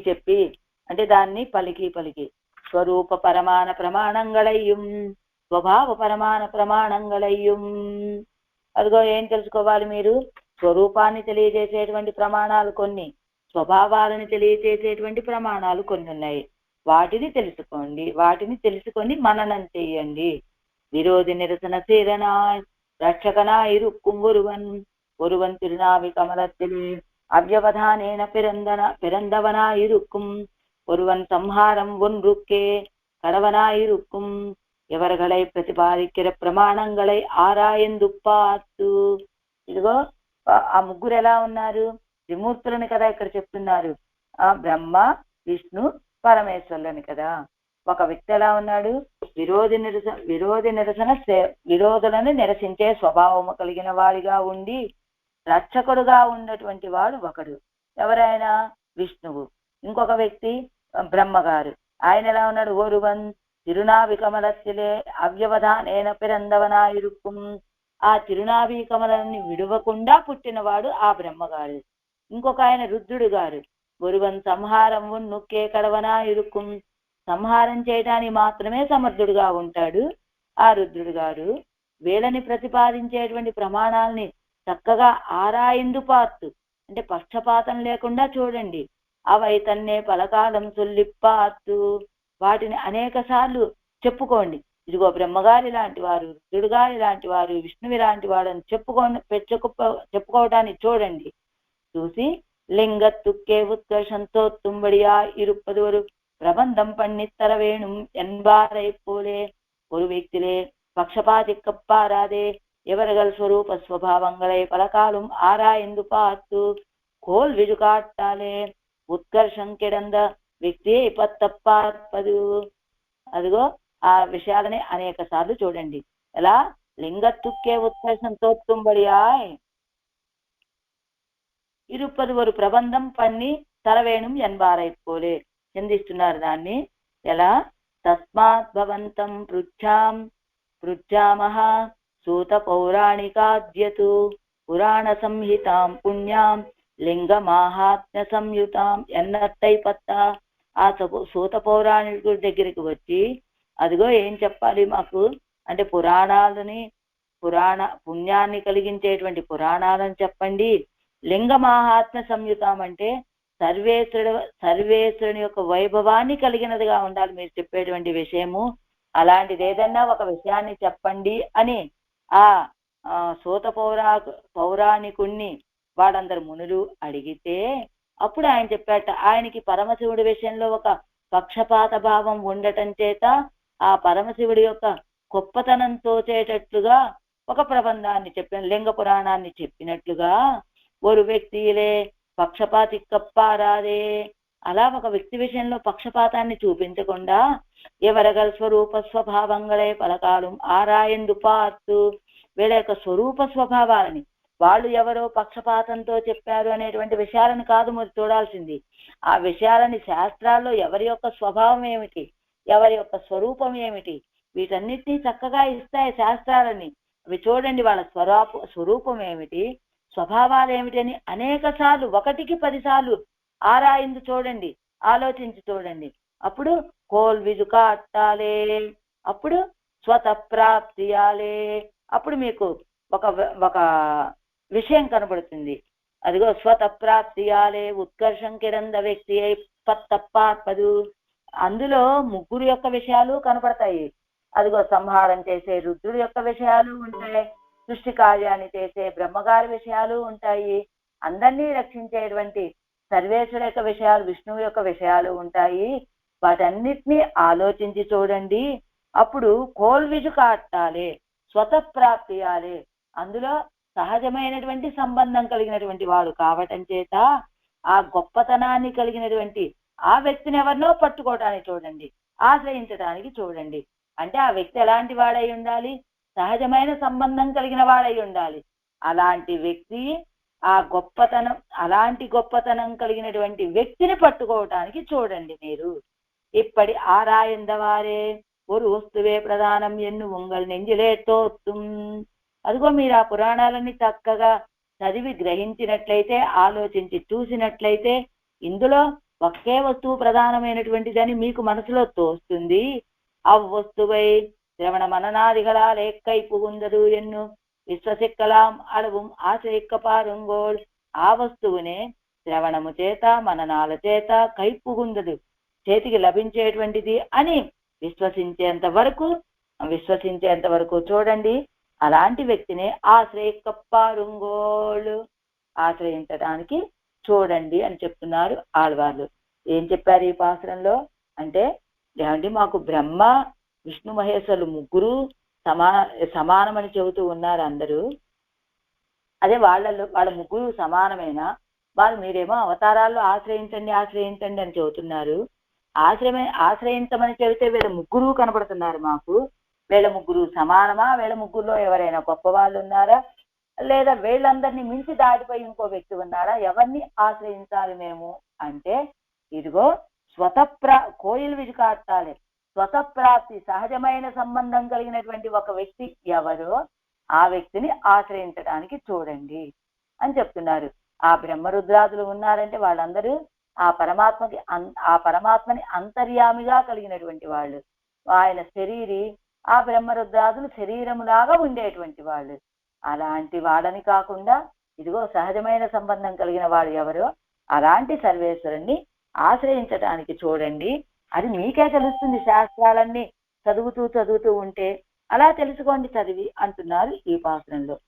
చెప్పి అంటే దాన్ని పలికి స్వరూప పరమాణ ప్రమాణంగళయ్యం, స్వభావ పరమాణ ప్రమాణంగళయ్యం. అదిగో ఏం తెలుసుకోవాలి మీరు? స్వరూపాన్ని తెలియజేసేటువంటి ప్రమాణాలు కొన్ని, స్వభావాలను తెలియజేసేటువంటి ప్రమాణాలు కొన్ని ఉన్నాయి. వాటిని తెలుసుకొని మననం చెయ్యండి. విరోధి నిరసన సీరనా రక్షకనా ఇరుక్కుం ஒருவன் திருநாவி கமலத்திலே அவ்யவதானேன பிறந்தவனாயிருக்கும். ஒருவன் சம்ஹாரம் ஒன்றுக்கே கடவனாயிருக்கும். ఎవరిகளை ప్రతిపాదిக்கிற ప్రమాణంగళై ఆరాయందు పాత్తు. ఇదిగో ఆ ముగ్గురు ఎలా ఉన్నారు? త్రిమూర్తులని కదా ఇక్కడ చెప్తున్నారు. ఆ బ్రహ్మ, విష్ణు, పరమేశ్వరులని కదా. ఒక వ్యక్తి ఎలా ఉన్నాడు? విరోధులను నిరసించే స్వభావము కలిగిన వాడిగా ఉండి రక్షకుడుగా ఉన్నటువంటి వాడు ఒకడు, ఎవరైనా విష్ణువు. ఇంకొక వ్యక్తి బ్రహ్మగారు, ఆయన ఎలా ఉన్నాడు? ఒరువన్ తిరునావి కమలத்திலே అవ్యవధానేన పిరందవనాయిరుక్కుం. ఆ తిరునావి కమలాన్ని విడవకుండా పుట్టినవాడు ఆ బ్రహ్మగారు. ఇంకొక ఆయన రుద్రుడు గారు, ఒరువన్ సంహారం నొక్కే కడవనాయిరుక్కుం. సంహారం చేయడానికి మాత్రమే సమర్థుడుగా ఉంటాడు ఆ రుద్రుడు గారు. వీళ్ళని ప్రతిపాదించేటువంటి ప్రమాణాలని చక్కగా ఆరాయిందు పార్తు, అంటే పక్షపాతం లేకుండా చూడండి. అవైతన్నే పలకాలం సొల్లిప్పార్తు, వాటిని అనేక సార్లు చెప్పుకోండి. ఇదిగో బ్రహ్మగారి లాంటి వారు, రుద్రుడు గారి లాంటి వారు, విష్ణువి లాంటి వాడు అని చెప్పుకోవటాన్ని చూడండి. చూసి లింగత్తుక్కే ఉత్కర్షంతో తుమ్మడియా ఇరుప్పదువరు பிரபந்தம் பண்ணித்தர வேணும் என்பாரை போலே ஒரு వ్యక్తిలే పక్షపాతికప్పారాదే ఎవరగల్ స్వరూప స్వభావంగళై పలకాలం ఆరాయిందు పార్తు కోల్ విజుకాట్టాలే ఉత్కర్షం కిడంద వ్యక్తి పత్తప్పార్పదు. అదిగో ఆ విషయాలని అనేక సార్లు చూడండి. ఎలా లింగత్తుక్కే ఉత్కర్షం తోత్తుంబడియాయ్ ఇరుపదువరు ప్రబంధం పన్ని తరవేణం ఎన్బారై పోలే చెందిస్తున్నారు దాన్ని. ఎలా తస్మాత్ భవంతం పృచ్ఛామః సూత పౌరాణికాద్యతు పురాణ సంహితాం పుణ్యాం లింగ మాహాత్మ్య సంయుతాం ఎన్నట్టై పత్తా. ఆ సూత పౌరాణికుడి దగ్గరికి వచ్చి అదిగో ఏం చెప్పాలి మాకు అంటే పుణ్యాన్ని కలిగించేటువంటి పురాణాలను చెప్పండి. లింగ మాహాత్మ్య సంయుతాం అంటే సర్వేశ్వరుని యొక్క వైభవాన్ని కలిగినదిగా ఉండాలి మీరు చెప్పేటువంటి విషయము. అలాంటిది ఏదన్నా ఒక విషయాన్ని చెప్పండి అని ఆ సూత పౌరాణికుణ్ణి వాడందరు మునులు అడిగితే అప్పుడు ఆయన చెప్పాట ఆయనకి పరమశివుడి విషయంలో ఒక పక్షపాత భావం ఉండటం చేత ఆ పరమశివుడి యొక్క గొప్పతనం తోచేటట్లుగా ఒక ప్రబంధాన్ని చెప్పిన లింగ పురాణాన్ని చెప్పినట్లుగా ఒక వ్యక్తిలే పక్షపాతికప్పారాదే, అలా ఒక వ్యక్తి విషయంలో పక్షపాతాన్ని చూపించకుండా ఎవరగల్ స్వరూప స్వభావంగళే పలకాలం ఆరాయందు పార్తు, వీళ్ళ యొక్క స్వరూప స్వభావాలని వాళ్ళు ఎవరో పక్షపాతంతో చెప్పారు అనేటువంటి విషయాలను కాదు మీరు చూడాల్సింది. ఆ విషయాలని శాస్త్రాల్లో ఎవరి యొక్క స్వభావం ఏమిటి, ఎవరి యొక్క స్వరూపం ఏమిటి, వీటన్నిటినీ చక్కగా ఇస్తాయి శాస్త్రాలని. అవి చూడండి, వాళ్ళ స్వరూపం ఏమిటి, స్వభావాలు ఏమిటని అనేక సార్లు 1కి 10 సార్లు ఆరాయిందు చూడండి, ఆలోచించి చూడండి. అప్పుడు కోల్ విజుకాట్టాలే, అప్పుడు స్వతప్రాప్తియాలే, అప్పుడు మీకు ఒక విషయం కనబడుతుంది. అదిగో స్వతప్రాప్తియాలే ఉత్కర్షం కిడంద వ్యక్తి అయి పత్తప్పార్పదు. అందులో ముగ్గురు యొక్క విషయాలు కనపడతాయి. అదిగో సంహారం చేసే రుద్రుడి యొక్క విషయాలు ఉంటాయి, సృష్టి కార్యాన్ని చేసే బ్రహ్మగారి విషయాలు ఉంటాయి, అందరినీ రక్షించేటువంటి సర్వేశ్వర యొక్క విషయాలు, విష్ణువు యొక్క విషయాలు ఉంటాయి. వాటన్నిటినీ ఆలోచించి చూడండి. అప్పుడు కోల్విజు కాట్టాలే స్వతప్రాప్తియాలే, అందులో సహజమైనటువంటి సంబంధం కలిగినటువంటి వాడు కావటం చేత ఆ గొప్పతనాన్ని కలిగినటువంటి ఆ వ్యక్తిని ఎవరినో పట్టుకోవటానికి చూడండి, ఆశ్రయించడానికి చూడండి. అంటే ఆ వ్యక్తి ఎలాంటి వాడై ఉండాలి, సహజమైన సంబంధం కలిగిన వాడై ఉండాలి. అలాంటి వ్యక్తి ఆ గొప్పతనం, అలాంటి గొప్పతనం కలిగినటువంటి వ్యక్తిని పట్టుకోవటానికి చూడండి మీరు. ఇప్పటి ఆరాయందవారే ஒரு వస్తువే ప్రధానం ఎన్ను ఉంగల్ నెంజిలే తోత్తుం. అదిగో మీరు ఆ పురాణాలన్నీ చక్కగా చదివి గ్రహించినట్లయితే, ఆలోచించి చూసినట్లయితే ఇందులో ఒకే వస్తువు ప్రధానమైనటువంటిదని మీకు మనసులో తోస్తుంది. అవ్వస్తువై శ్రవణ మననాదిగளாலே கைப்புகுந்தது ఎన్ను విశ్వసిక్కలాం అడவும் ఆశ్రయిక్కపారుంగోల్. ఆ వస్తువునే శ్రవణము చేత మననాల చేత కైపుగుందదు, చేతికి లభించేటువంటిది అని విశ్వసించేంత వరకు చూడండి. అలాంటి వ్యక్తిని ఆశ్రయిక్కపారుంగోళ్ళు, ఆశ్రయించడానికి చూడండి అని చెప్తున్నారు ఆళ్వార్లు. ఏం చెప్పారు ఈ పాసురంలో అంటే, ఏమండి మాకు బ్రహ్మ విష్ణు మహేశ్వరులు ముగ్గురు సమానమని చెబుతూ ఉన్నారు అందరూ. అదే వాళ్ళ ముగ్గురు సమానమైన వాళ్ళు మీరేమో అవతారాల్లో ఆశ్రయించండి అని చెబుతున్నారు. ఆశ్రయించమని చెబితే వీళ్ళ ముగ్గురు కనపడుతున్నారు మాకు. వీళ్ళ ముగ్గురు సమానమా, వీళ్ళ ముగ్గురులో ఎవరైనా గొప్ప వాళ్ళు ఉన్నారా, లేదా వీళ్ళందరినీ మించి దాటిపోయి ఇంకో వ్యక్తి ఉన్నారా, ఎవరిని ఆశ్రయించాలి మేము అంటే, ఇదిగో కోయిల్ విజుకాట్టాలి స్వతప్రాప్తి, సహజమైన సంబంధం కలిగినటువంటి ఒక వ్యక్తి ఎవరో ఆ వ్యక్తిని ఆశ్రయించడానికి చూడండి అని చెప్తున్నారు. ఆ బ్రహ్మరుద్రాదులు ఉన్నారంటే వాళ్ళందరూ ఆ పరమాత్మని అంతర్యామిగా కలిగినటువంటి వాళ్ళు. ఆయన శరీరి, ఆ బ్రహ్మరుద్రాదులు శరీరములాగా ఉండేటువంటి వాళ్ళు. అలాంటి వాళ్ళని కాకుండా ఇదిగో సహజమైన సంబంధం కలిగిన వాడు ఎవరో అలాంటి సర్వేశ్వరుణ్ణి ఆశ్రయించటానికి చూడండి. అది మీకే తెలుస్తుంది శాస్త్రాలన్నీ చదువుతూ చదువుతూ ఉంటే. అలా తెలుసుకోండి చదివి అంటున్నారు ఈ పాత్రంలో.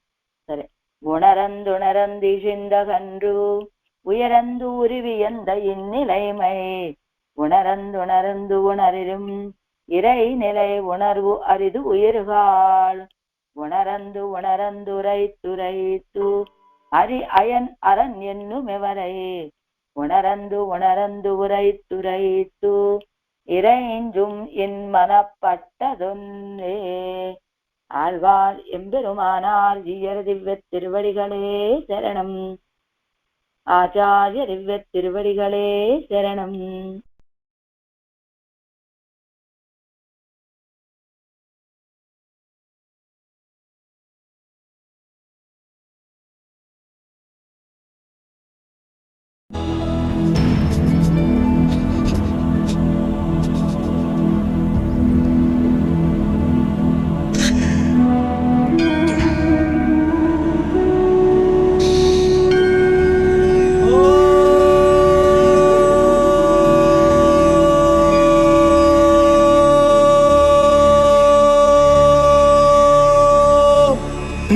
సరే, உணரந்துணரந்திசிந்தகன்று உயரந்து உருவியந்த இந்நிலைமை உணரந்துணர்ந்து உணரிலும் இறை நிலை உணர்வு அரிது உயிர்கால் உணரந்து உணரந்துரைத்துரைத்து அரி அயன் அரண் என்னுமெவரை உணரந்து உணரந்து உரைத்துரைத்து இறைஞ்சும் என் மனப்பட்டதொன்றே. ஆழ்வார் எம்பெருமானார் ஜீயர் திவ்யத் திருவடிகளே சரணம். ஆச்சாரிய திவ்யத் திருவடிகளே சரணம்.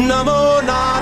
नमो ना